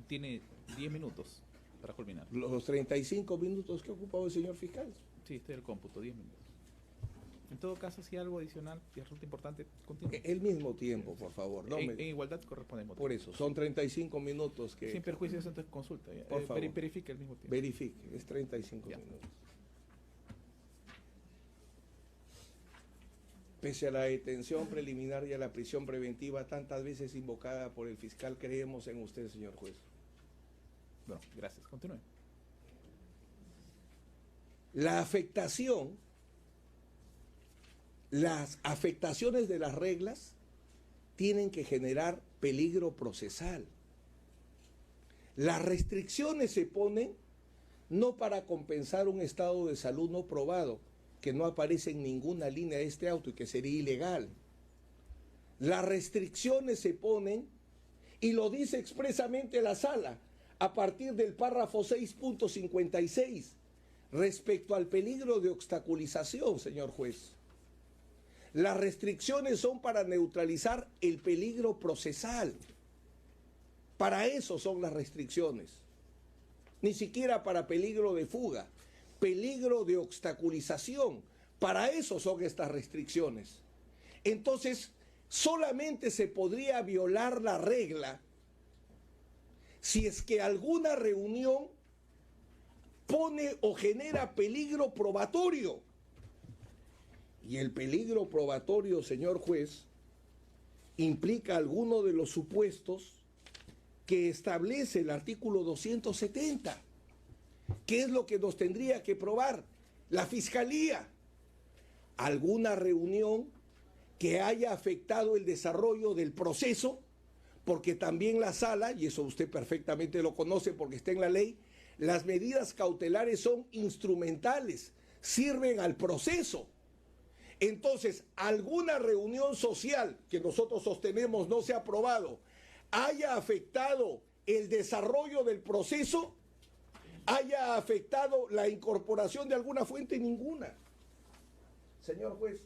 Speaker 1: Tiene 10 minutos para culminar.
Speaker 3: Los 35 minutos que ha ocupado el señor fiscal.
Speaker 1: Sí, estoy el cómputo, 10 minutos. En todo caso, si algo adicional y resulta importante, continúe.
Speaker 3: El mismo tiempo, por favor. No
Speaker 1: en
Speaker 3: me...
Speaker 1: igualdad correspondemos.
Speaker 3: Por eso, son 35 minutos que...
Speaker 1: Sin perjuicios, entonces consulta.
Speaker 3: Por favor.
Speaker 1: Verifique el mismo tiempo.
Speaker 3: Verifique, es 35
Speaker 1: Ya.
Speaker 3: minutos. Pese a la detención preliminar y a la prisión preventiva tantas veces invocada por el fiscal, creemos en usted, señor juez.
Speaker 1: Bueno, gracias. Continúe.
Speaker 3: La afectación, las afectaciones de las reglas tienen que generar peligro procesal. Las restricciones se ponen no para compensar un estado de salud no probado, que no aparece en ninguna línea de este auto y que sería ilegal. Las restricciones se ponen, y lo dice expresamente la sala, a partir del párrafo 6.56, respecto al peligro de obstaculización, señor juez. Las restricciones son para neutralizar el peligro procesal. Para eso son las restricciones. Ni siquiera para peligro de fuga, peligro de obstaculización. Para eso son estas restricciones. Entonces, solamente se podría violar la regla si es que alguna reunión pone o genera peligro probatorio. Y el peligro probatorio, señor juez, implica alguno de los supuestos que establece el artículo 270. ¿Qué es lo que nos tendría que probar la Fiscalía? Alguna reunión que haya afectado el desarrollo del proceso, porque también la sala, y eso usted perfectamente lo conoce porque está en la ley, las medidas cautelares son instrumentales, sirven al proceso. Entonces, alguna reunión social que nosotros sostenemos no se ha aprobado, haya afectado el desarrollo del proceso, haya afectado la incorporación de alguna fuente, ninguna. Señor juez,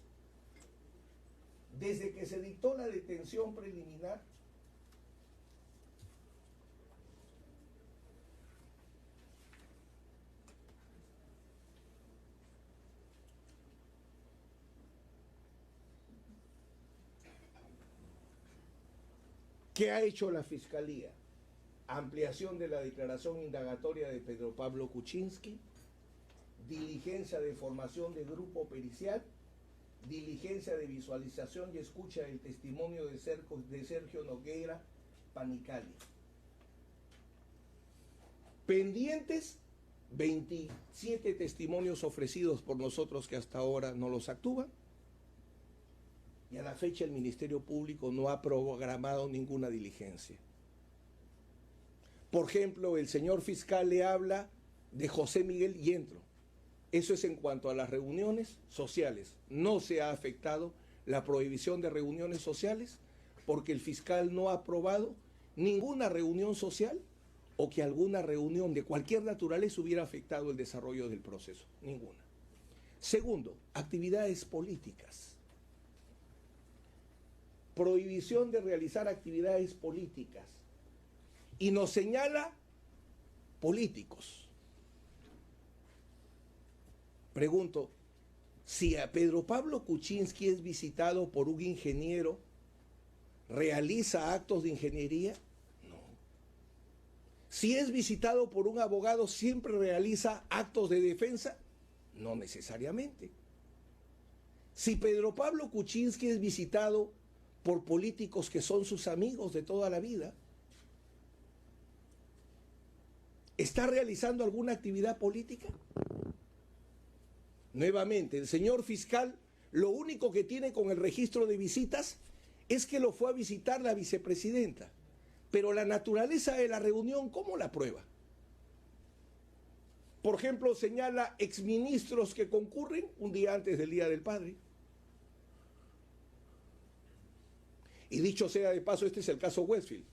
Speaker 3: desde que se dictó la detención preliminar, ¿qué ha hecho la Fiscalía? Ampliación de la declaración indagatoria de Pedro Pablo Kuczynski, diligencia de formación de grupo pericial, diligencia de visualización y escucha del testimonio de Sergio Nogueira Panicali. Pendientes, 27 testimonios ofrecidos por nosotros que hasta ahora no los actúan. Y a la fecha el Ministerio Público no ha programado ninguna diligencia. Por ejemplo, el señor fiscal le habla de José Miguel Yentro. Eso es en cuanto a las reuniones sociales. No se ha afectado la prohibición de reuniones sociales porque el fiscal no ha aprobado ninguna reunión social o que alguna reunión de cualquier naturaleza hubiera afectado el desarrollo del proceso. Ninguna. Segundo, actividades políticas. Prohibición de realizar actividades políticas. Y nos señala políticos. Pregunto, Si a Pedro Pablo Kuczynski es visitado por un ingeniero, ¿realiza actos de ingeniería? No. Si es visitado por un abogado, ¿siempre realiza actos de defensa? No necesariamente. Si Pedro Pablo Kuczynski es visitado por políticos que son sus amigos de toda la vida, ¿está realizando alguna actividad política? Nuevamente, el señor fiscal lo único que tiene con el registro de visitas es que lo fue a visitar la vicepresidenta. Pero la naturaleza de la reunión, ¿cómo la prueba? Por ejemplo, señala exministros que concurren un día antes del Día del Padre. Y dicho sea de paso, este es el caso Westfield.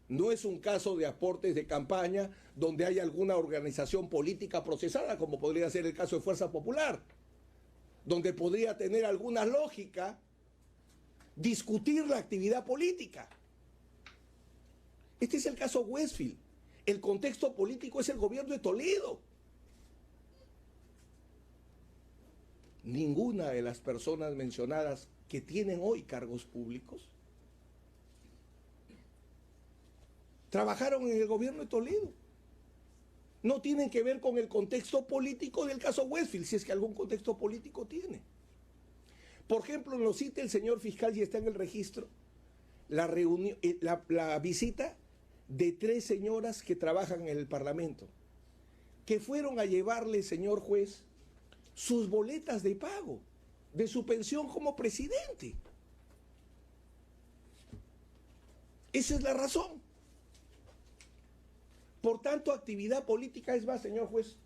Speaker 3: No es un caso de aportes de campaña donde hay alguna organización política procesada, como podría ser el caso de Fuerza Popular, donde podría tener alguna lógica discutir la actividad política. Este es el caso Westfield. El contexto político es el gobierno de Toledo. Ninguna de las personas mencionadas que tienen hoy cargos públicos trabajaron en el gobierno de Toledo. No tienen que ver con el contexto político del caso Westfield, si es que algún contexto político tiene. Por ejemplo, nos cita el señor fiscal y está en el registro la visita de 3 señoras que trabajan en el Parlamento, que fueron a llevarle, señor juez, sus boletas de pago de su pensión como presidente. Esa es la razón. Por tanto, actividad política es más, señor juez.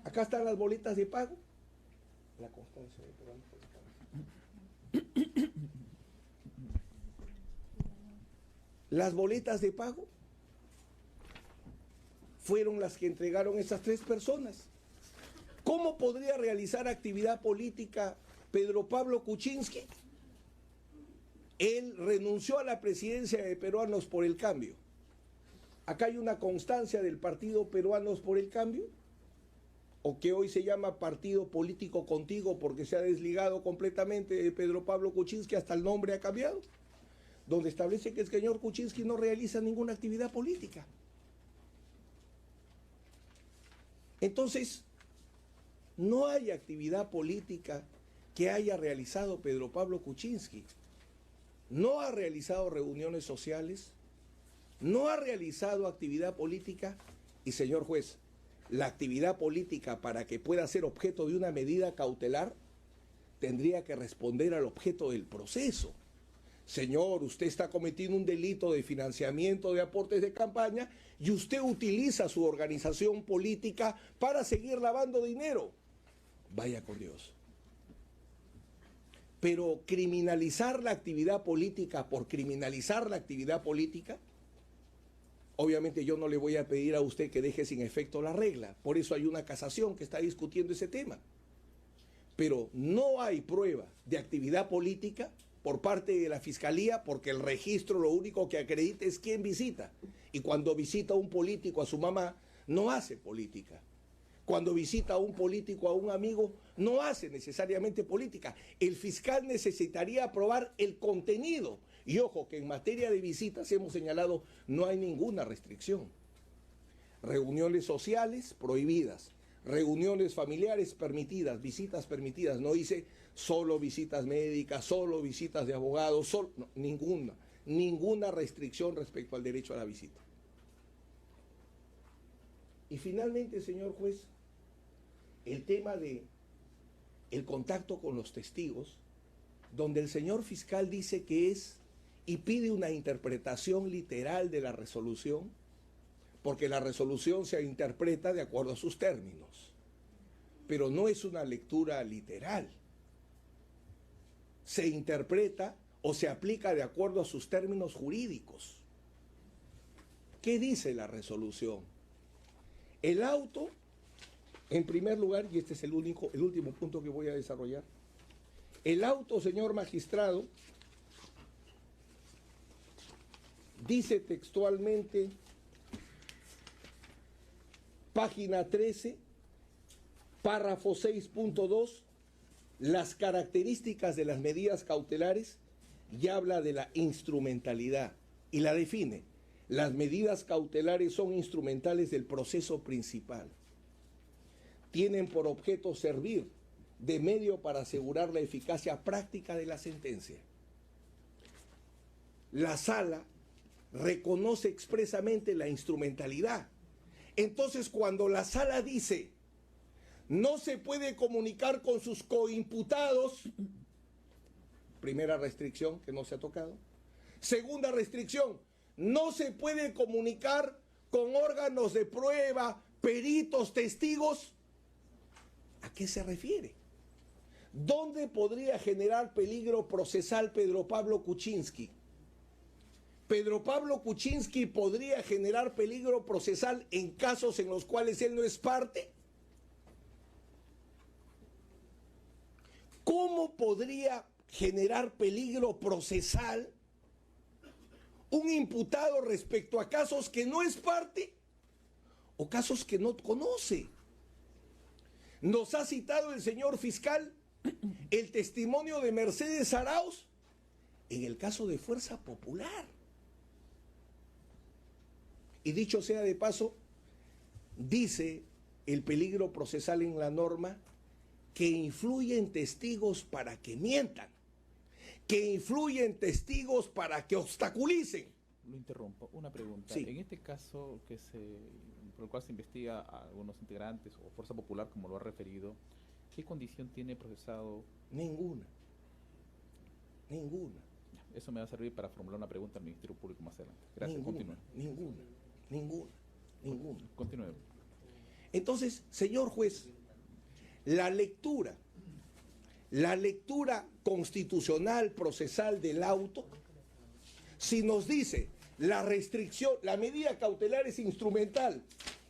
Speaker 3: Acá están las boletas de pago. La constancia de pago. Las boletas de pago fueron las que entregaron esas 3 personas. ¿Cómo podría realizar actividad política Pedro Pablo Kuczynski? Él renunció a la presidencia de Peruanos por el Cambio. Acá hay una constancia del partido Peruanos por el Cambio, o que hoy se llama Partido Político Contigo porque se ha desligado completamente de Pedro Pablo Kuczynski, hasta el nombre ha cambiado, donde establece que el señor Kuczynski no realiza ninguna actividad política. Entonces, no hay actividad política que haya realizado Pedro Pablo Kuczynski. No ha realizado reuniones sociales, no ha realizado actividad política y, señor juez, la actividad política para que pueda ser objeto de una medida cautelar tendría que responder al objeto del proceso. Señor, usted está cometiendo un delito de financiamiento de aportes de campaña y usted utiliza su organización política para seguir lavando dinero. Vaya con Dios. Pero criminalizar la actividad política por criminalizar la actividad política, obviamente yo no le voy a pedir a usted que deje sin efecto la regla. Por eso hay una casación que está discutiendo ese tema. Pero no hay prueba de actividad política por parte de la Fiscalía, porque el registro lo único que acredita es quién visita. Y cuando visita un político a su mamá, no hace política. Cuando visita a un político, a un amigo, no hace necesariamente política. El fiscal necesitaría probar el contenido. Y ojo, que en materia de visitas hemos señalado no hay ninguna restricción. Reuniones sociales prohibidas, reuniones familiares permitidas, visitas permitidas. No dice solo visitas médicas, solo visitas de abogados, no, ninguna restricción respecto al derecho a la visita. Y finalmente, señor juez, el tema de el contacto con los testigos, donde el señor fiscal dice que es y pide una interpretación literal de la resolución, porque la resolución se interpreta de acuerdo a sus términos, pero no es una lectura literal. Se interpreta o se aplica de acuerdo a sus términos jurídicos. ¿Qué dice la resolución? El auto, en primer lugar, y este es el último punto que voy a desarrollar, el auto, señor magistrado, dice textualmente, página 13, Párrafo 6.2, las características de las medidas cautelares, y habla de la instrumentalidad y la define. Las medidas cautelares son instrumentales del proceso principal. Tienen por objeto servir de medio para asegurar la eficacia práctica de la sentencia. La sala reconoce expresamente la instrumentalidad. Entonces, cuando la sala dice no se puede comunicar con sus coimputados, primera restricción que no se ha tocado. Segunda restricción, no se puede comunicar con órganos de prueba, peritos, testigos. ¿A qué se refiere? ¿Dónde podría generar peligro procesal Pedro Pablo Kuczynski? Pedro Pablo Kuczynski podría generar peligro procesal en casos en los cuales él no es parte. ¿Cómo podría generar peligro procesal un imputado respecto a casos que no es parte o casos que no conoce? Nos ha citado el señor fiscal el testimonio de Mercedes Arauz en el caso de Fuerza Popular. Y dicho sea de paso, dice el peligro procesal en la norma que influyen testigos para que mientan, que influyen testigos para que obstaculicen.
Speaker 1: Lo interrumpo. Una pregunta.
Speaker 3: Sí.
Speaker 1: En este caso por el cual se investiga a algunos integrantes o Fuerza Popular, como lo ha referido, ¿qué condición tiene el procesado?
Speaker 3: Ninguna. Ninguna.
Speaker 1: Eso me va a servir para formular una pregunta al Ministerio Público más adelante. Gracias.
Speaker 3: Ninguna.
Speaker 1: Continúe.
Speaker 3: Ninguna.
Speaker 1: Continúe.
Speaker 3: Entonces, señor juez, la lectura constitucional procesal del auto, si nos dice la restricción, la medida cautelar es instrumental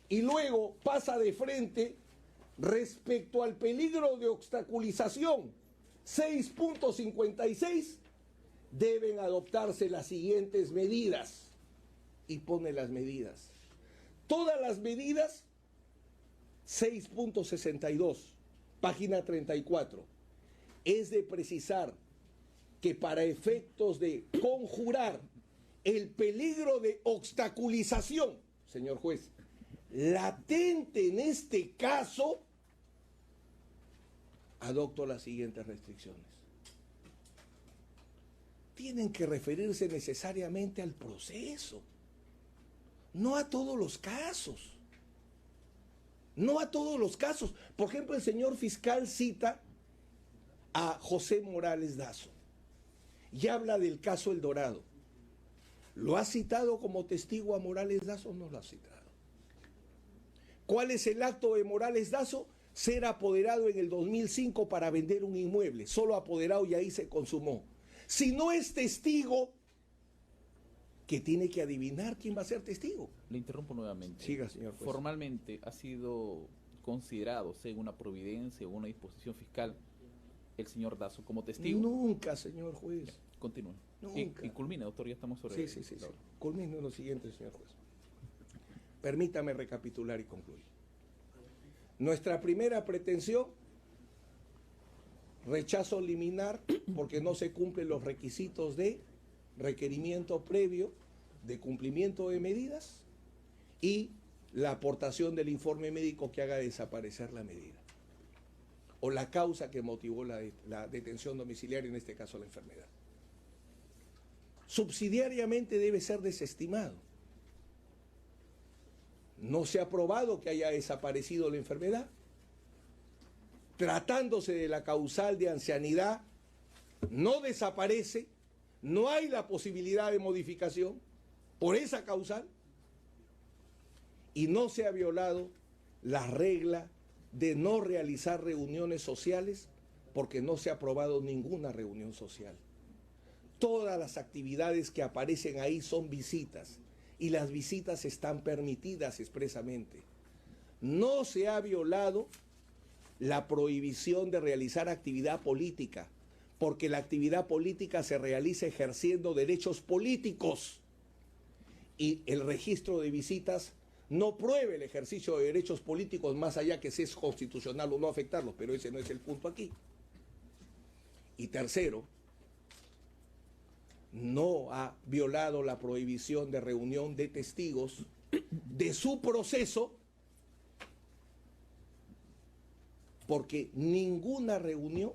Speaker 3: y luego pasa de frente respecto al peligro de obstaculización 6.56, deben adoptarse las siguientes medidas y pone las medidas. Todas las medidas 6.62, página 34, es de precisar que para efectos de conjurar el peligro de obstaculización, señor juez, latente en este caso, adopto las siguientes restricciones. Tienen que referirse necesariamente al proceso, no a todos los casos. No a todos los casos. Por ejemplo, el señor fiscal cita a José Morales Dazo y habla del caso El Dorado. ¿Lo ha citado como testigo a Morales Dazo o no lo ha citado? ¿Cuál es el acto de Morales Dazo? Ser apoderado en el 2005 para vender un inmueble. Solo apoderado y ahí se consumó. Si no es testigo, que tiene que adivinar quién va a ser testigo.
Speaker 1: Le interrumpo nuevamente.
Speaker 3: Siga, señor juez.
Speaker 1: Formalmente ha sido considerado, según una providencia o una disposición fiscal, el señor Dazo como testigo.
Speaker 3: Nunca, señor juez.
Speaker 1: Continúe.
Speaker 3: Nunca.
Speaker 1: Y culmine, doctor, ya estamos sobre
Speaker 3: Sí.
Speaker 1: la hora.
Speaker 3: Culmino lo siguiente, señor juez. Permítame recapitular y concluir. Nuestra primera pretensión, rechazo liminar porque no se cumplen los requisitos de requerimiento previo de cumplimiento de medidas y la aportación del informe médico que haga desaparecer la medida o la causa que motivó la detención domiciliaria, en este caso la enfermedad. Subsidiariamente debe ser desestimado. No se ha probado que haya desaparecido la enfermedad. Tratándose de la causal de ancianidad, no desaparece. No hay la posibilidad de modificación por esa causal y no se ha violado la regla de no realizar reuniones sociales porque no se ha aprobado ninguna reunión social. Todas las actividades que aparecen ahí son visitas y las visitas están permitidas expresamente. No se ha violado la prohibición de realizar actividad política porque la actividad política se realiza ejerciendo derechos políticos y el registro de visitas no pruebe el ejercicio de derechos políticos más allá que si es constitucional o no afectarlos, pero ese no es el punto aquí. Y tercero, no ha violado la prohibición de reunión de testigos de su proceso, porque ninguna reunión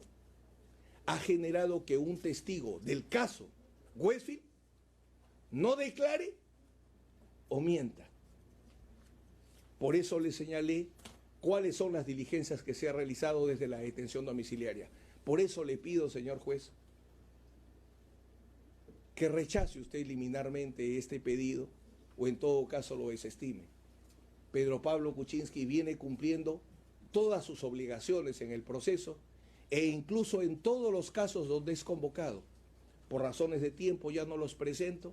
Speaker 3: ha generado que un testigo del caso Westfield no declare o mienta. Por eso le señalé cuáles son las diligencias que se han realizado desde la detención domiciliaria. Por eso le pido, señor juez, que rechace usted liminarmente este pedido o en todo caso lo desestime. Pedro Pablo Kuczynski viene cumpliendo todas sus obligaciones en el proceso e incluso en todos los casos donde es convocado. Por razones de tiempo ya no los presento,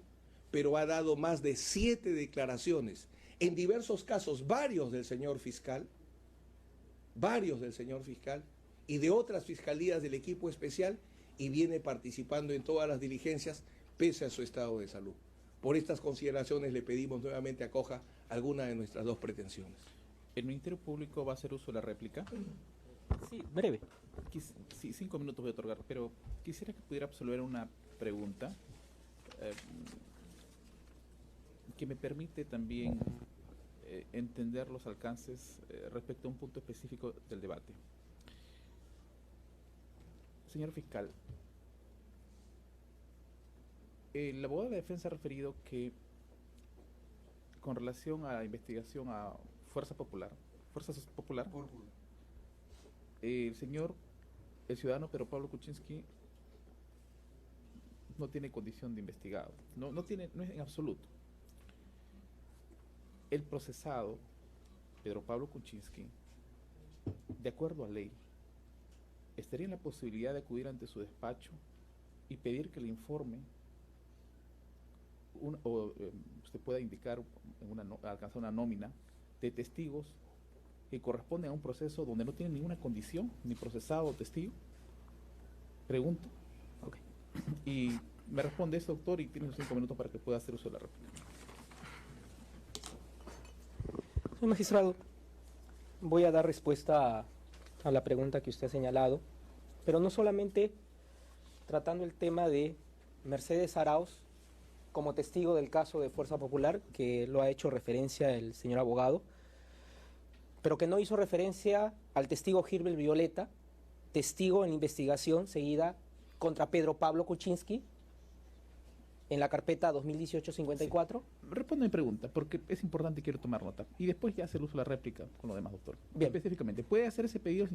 Speaker 3: pero ha dado más de 7 declaraciones, en diversos casos, varios del señor fiscal y de otras fiscalías del equipo especial, y viene participando en todas las diligencias pese a su estado de salud. Por estas consideraciones le pedimos nuevamente acoja alguna de nuestras 2 pretensiones.
Speaker 1: ¿El Ministerio Público va a hacer uso de la réplica?
Speaker 2: Sí, breve.
Speaker 1: Sí, 5 minutos voy a otorgar, pero quisiera que pudiera absolver una pregunta que me permite también entender los alcances respecto a un punto específico del debate. Señor fiscal, el abogado de la defensa ha referido que con relación a la investigación a Fuerza Popular, el ciudadano Pedro Pablo Kuczynski no tiene condición de investigado, no es en absoluto. El procesado, Pedro Pablo Kuczynski, de acuerdo a ley, estaría en la posibilidad de acudir ante su despacho y pedir que le informe usted pueda indicar alcanzar una nómina de testigos que corresponden a un proceso donde no tiene ninguna condición, ni procesado o testigo. Pregunto. Okay. Y me responde eso, doctor, y tiene sus 5 minutos para que pueda hacer uso de la réplica.
Speaker 2: Señor magistrado, voy a dar respuesta a la pregunta que usted ha señalado, pero no solamente tratando el tema de Mercedes Arauz como testigo del caso de Fuerza Popular, que lo ha hecho referencia el señor abogado, pero que no hizo referencia al testigo Gilbert Violeta, testigo en investigación seguida contra Pedro Pablo Kuczynski en la carpeta 2018-54.
Speaker 1: Sí. Responde mi pregunta, porque es importante y quiero tomar nota. Y después ya hacer uso de la réplica con lo demás, doctor.
Speaker 2: Bien.
Speaker 1: Específicamente, ¿puede hacer ese pedido,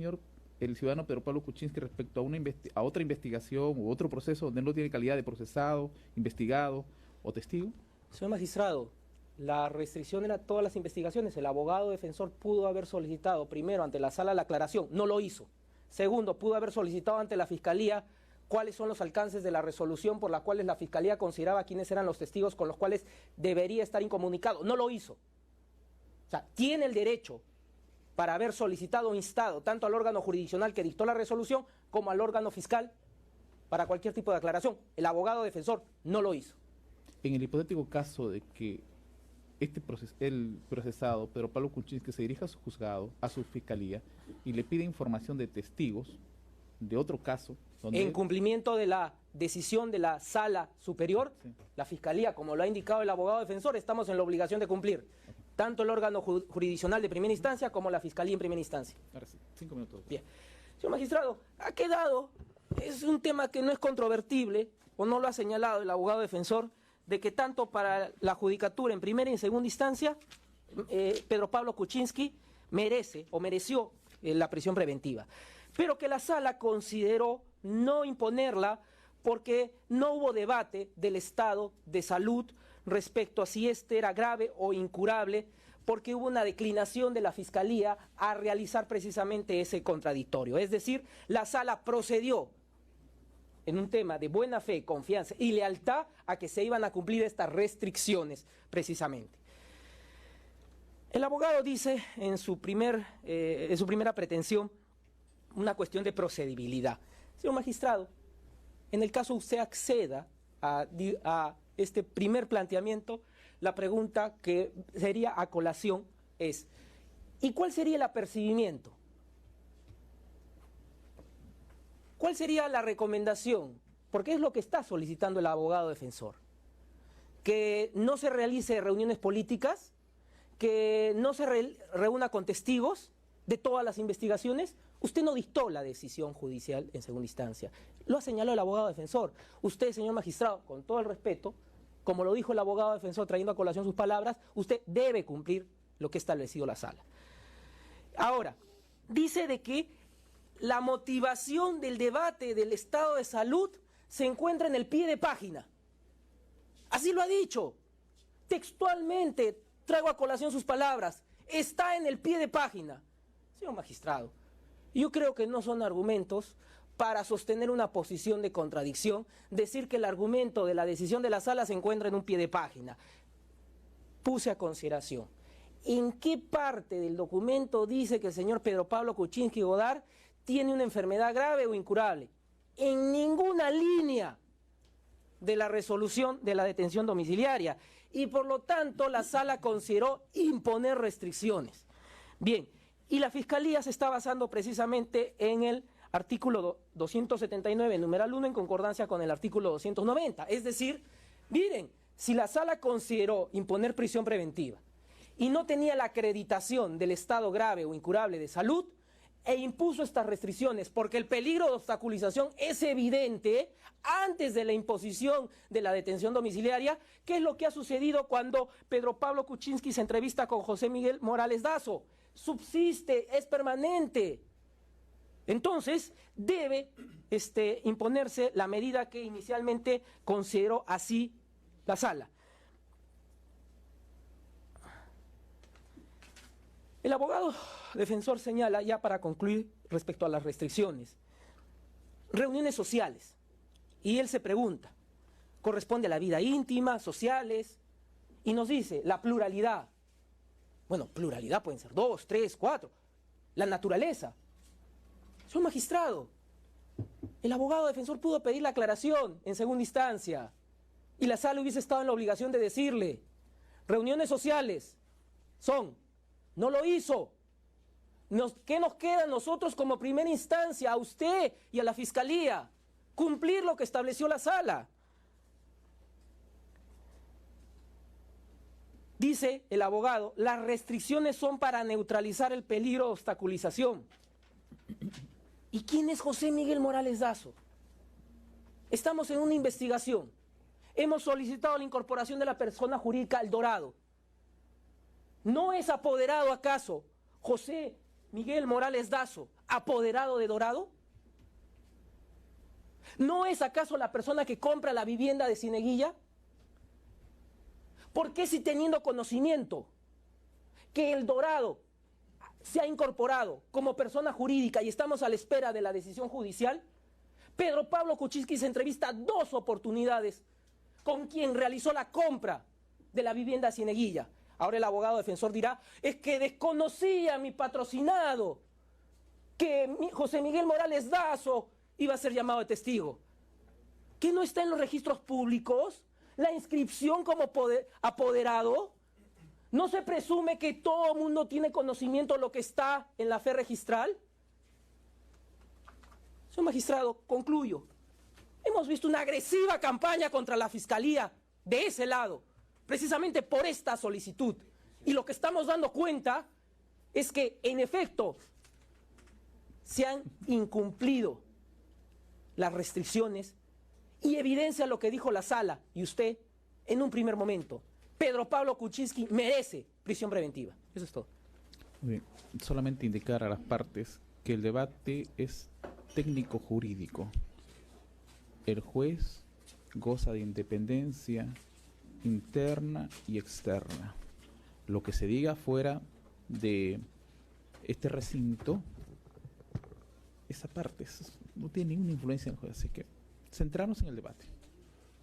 Speaker 1: el ciudadano Pedro Pablo Kuczynski, respecto a otra investigación u otro proceso donde no tiene calidad de procesado, investigado o testigo?
Speaker 2: Señor magistrado, la restricción era todas las investigaciones. El abogado defensor pudo haber solicitado primero ante la sala la aclaración, no lo hizo. Segundo, pudo haber solicitado ante la fiscalía cuáles son los alcances de la resolución por la cual la fiscalía consideraba quiénes eran los testigos con los cuales debería estar incomunicado. No lo hizo. O sea, tiene el derecho para haber solicitado o instado tanto al órgano jurisdiccional que dictó la resolución como al órgano fiscal para cualquier tipo de aclaración. El abogado defensor no lo hizo.
Speaker 1: En el hipotético caso de que el procesado, Pedro Pablo Kuczynski, se dirija a su juzgado, a su fiscalía, y le pide información de testigos de otro caso,
Speaker 2: en cumplimiento de la decisión de la sala superior, sí, la fiscalía, como lo ha indicado el abogado defensor, estamos en la obligación de cumplir, tanto el órgano jurisdiccional de primera instancia como la fiscalía en primera instancia.
Speaker 1: Ahora sí, 5 minutos.
Speaker 2: Bien. Señor magistrado, ha quedado, es un tema que no es controvertible, o no lo ha señalado el abogado defensor, de que tanto para la judicatura en primera y en segunda instancia, Pedro Pablo Kuczynski mereció la prisión preventiva, pero que la sala consideró no imponerla porque no hubo debate del estado de salud respecto a si este era grave o incurable, porque hubo una declinación de la Fiscalía a realizar precisamente ese contradictorio. Es decir, la sala procedió en un tema de buena fe, confianza y lealtad a que se iban a cumplir estas restricciones precisamente. El abogado dice en su primera pretensión una cuestión de procedibilidad. Señor magistrado, en el caso usted acceda a este primer planteamiento, la pregunta que sería a colación es, ¿y cuál sería el apercibimiento? ¿Cuál sería la recomendación? Porque es lo que está solicitando el abogado defensor. Que no se realice reuniones políticas, que no se reúna con testigos de todas las investigaciones. Usted no dictó la decisión judicial en segunda instancia. Lo ha señalado el abogado defensor. Usted, señor magistrado, con todo el respeto, como lo dijo el abogado defensor trayendo a colación sus palabras, usted debe cumplir lo que ha establecido la sala. Ahora, dice de que la motivación del debate del estado de salud se encuentra en el pie de página. Así lo ha dicho. Textualmente traigo a colación sus palabras. Está en el pie de página. Señor magistrado, yo creo que no son argumentos para sostener una posición de contradicción, decir que el argumento de la decisión de la sala se encuentra en un pie de página. Puse a consideración. ¿En qué parte del documento dice que el señor Pedro Pablo Kuczynski Godard tiene una enfermedad grave o incurable? En ninguna línea de la resolución de la detención domiciliaria. Y por lo tanto la sala consideró imponer restricciones. Bien, y la Fiscalía se está basando precisamente en el artículo 279, numeral 1, en concordancia con el artículo 290. Es decir, miren, si la sala consideró imponer prisión preventiva y no tenía la acreditación del estado grave o incurable de salud, e impuso estas restricciones porque el peligro de obstaculización es evidente antes de la imposición de la detención domiciliaria, que es lo que ha sucedido cuando Pedro Pablo Kuczynski se entrevista con José Miguel Morales Dazo. Subsiste, es permanente. Entonces, debe imponerse la medida que inicialmente consideró así la sala. El abogado defensor señala, ya para concluir respecto a las restricciones, reuniones sociales. Y él se pregunta, ¿corresponde a la vida íntima, sociales? Y nos dice, la pluralidad. Bueno, pluralidad pueden ser 2, 3, 4. La naturaleza. Soy magistrado. El abogado defensor pudo pedir la aclaración en segunda instancia. Y la sala hubiese estado en la obligación de decirle, reuniones sociales son... No lo hizo. ¿Qué nos queda a nosotros como primera instancia, a usted y a la Fiscalía? Cumplir lo que estableció la sala. Dice el abogado, las restricciones son para neutralizar el peligro de obstaculización. ¿Y quién es José Miguel Morales Dazo? Estamos en una investigación. Hemos solicitado la incorporación de la persona jurídica El Dorado. ¿No es apoderado acaso José Miguel Morales Dazo, apoderado de Dorado? ¿No es acaso la persona que compra la vivienda de Cieneguilla? ¿Por qué si teniendo conocimiento que El Dorado se ha incorporado como persona jurídica y estamos a la espera de la decisión judicial, Pedro Pablo Kuczynski se entrevista 2 oportunidades con quien realizó la compra de la vivienda de Cieneguilla? Ahora el abogado defensor dirá, es que desconocía mi patrocinado, que José Miguel Morales Dazo iba a ser llamado de testigo. ¿Qué no está en los registros públicos? ¿La inscripción como apoderado? ¿No se presume que todo el mundo tiene conocimiento de lo que está en la fe registral? Señor magistrado, concluyo. Hemos visto una agresiva campaña contra la Fiscalía de ese lado, precisamente por esta solicitud. Y lo que estamos dando cuenta es que, en efecto, se han incumplido las restricciones y evidencia lo que dijo la sala y usted en un primer momento. Pedro Pablo Kuczynski merece prisión preventiva. Eso es todo.
Speaker 1: Muy bien. Solamente indicar a las partes que el debate es técnico-jurídico. El juez goza de independencia interna y externa. Lo que se diga fuera de este recinto, esa parte no tiene ninguna influencia en el juez, así que centrarnos en el debate,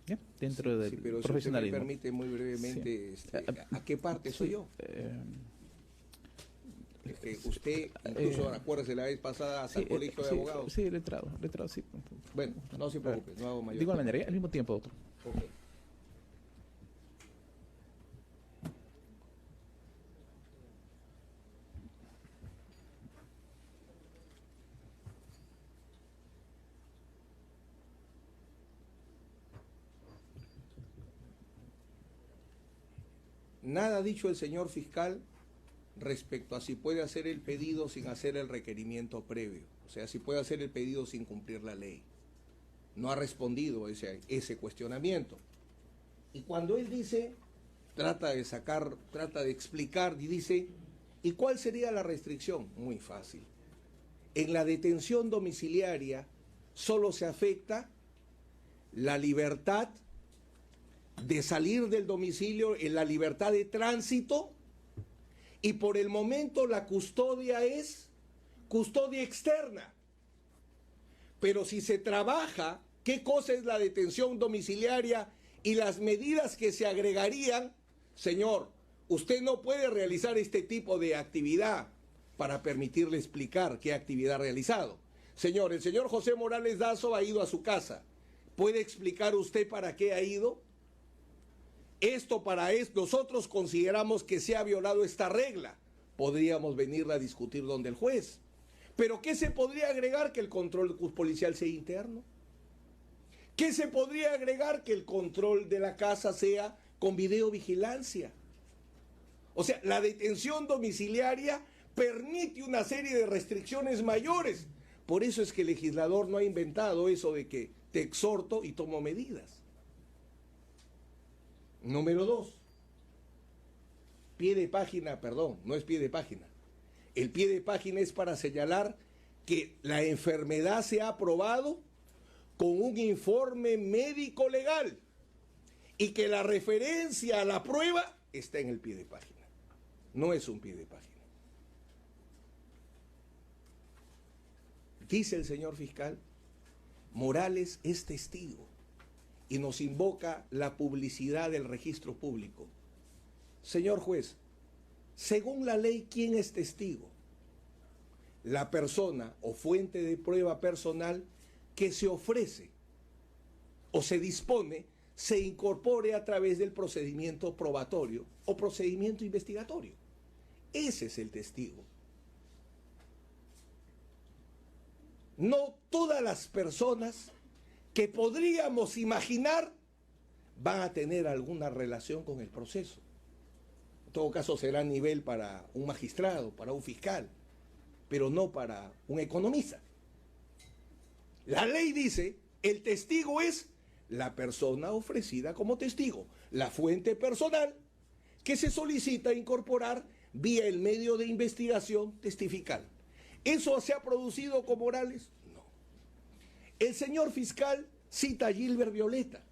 Speaker 1: ¿ya? Dentro del
Speaker 3: pero
Speaker 1: profesionalismo.
Speaker 3: Si usted me permite muy brevemente, ¿a qué parte soy yo? Es que usted, incluso acuérdese la vez pasada hasta el colegio de abogados.
Speaker 1: Sí, letrado, sí.
Speaker 3: Bueno, no se preocupe, no hago mayor.
Speaker 1: De igual manera, al mismo tiempo, doctor.
Speaker 3: Okay. nada ha dicho el señor fiscal respecto a si puede hacer el pedido sin hacer el requerimiento previo. O sea, si puede hacer el pedido sin cumplir la ley. No ha respondido ese cuestionamiento. Y cuando él dice, trata de explicar y dice, ¿y cuál sería la restricción? Muy fácil. En la detención domiciliaria solo se afecta la libertad de salir del domicilio, en la libertad de tránsito, y por el momento la custodia es custodia externa. Pero si se trabaja qué cosa es la detención domiciliaria y las medidas que se agregarían, señor, usted no puede realizar este tipo de actividad para permitirle explicar qué actividad ha realizado. Señor, el señor José Morales Dazo ha ido a su casa. ¿Puede explicar usted para qué ha ido? Nosotros consideramos que se ha violado esta regla. Podríamos venirla a discutir donde el juez. ¿Pero qué se podría agregar? Que el control policial sea interno. ¿Qué se podría agregar? Que el control de la casa sea con videovigilancia. O sea, la detención domiciliaria permite una serie de restricciones mayores. Por eso es que el legislador no ha inventado eso de que te exhorto y tomo medidas. Número 2. Pie de página, perdón, no es pie de página. El pie de página es para señalar que la enfermedad se ha aprobado con un informe médico legal y que la referencia a la prueba está en el pie de página. No es un pie de página. Dice el señor fiscal, Morales es testigo y nos invoca la publicidad del registro público. Señor juez, según la ley, ¿quién es testigo? La persona o fuente de prueba personal que se ofrece o se dispone, se incorpore a través del procedimiento probatorio o procedimiento investigatorio. Ese es el testigo. No todas las personas que podríamos imaginar van a tener alguna relación con el proceso. En todo caso será a nivel para un magistrado, para un fiscal, pero no para un economista. La ley dice, el testigo es la persona ofrecida como testigo, la fuente personal que se solicita incorporar vía el medio de investigación testifical. ¿Eso se ha producido con Morales? No. El señor fiscal cita a Gilbert Violeta,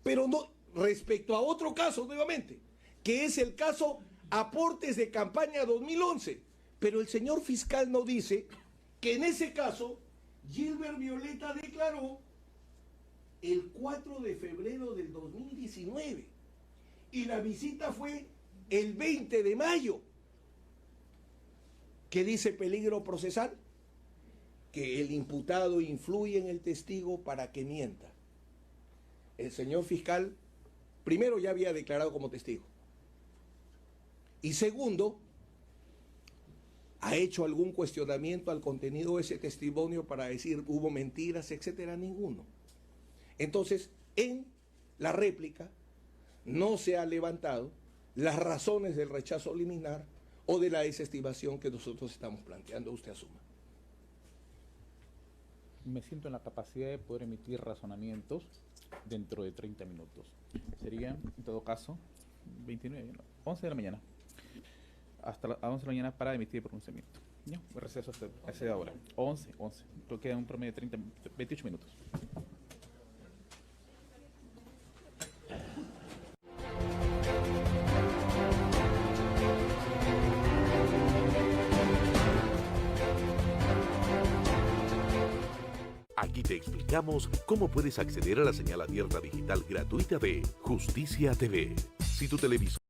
Speaker 3: pero no respecto a otro caso nuevamente, que es el caso Aportes de Campaña 2011, pero el señor fiscal no dice que en ese caso Gilbert Violeta declaró el 4 de febrero del 2019 y la visita fue el 20 de mayo. ¿Qué dice peligro procesal? Que el imputado influye en el testigo para que mienta. El señor fiscal, primero, ya había declarado como testigo. Y segundo, ¿ha hecho algún cuestionamiento al contenido de ese testimonio para decir hubo mentiras, etcétera? Ninguno. Entonces, en la réplica no se ha levantado las razones del rechazo liminar o de la desestimación que nosotros estamos planteando. Usted asuma.
Speaker 1: Me siento en la capacidad de poder emitir razonamientos dentro de 30 minutos. Sería, en todo caso, 11 de la mañana. Hasta las 11 de la mañana para emitir pronunciamiento. ¿Ya? Receso hasta esa hora. 11. Creo que queda un promedio de 28 minutos.
Speaker 4: Aquí te explicamos cómo puedes acceder a la señal abierta digital gratuita de Justicia TV. Si tu televisor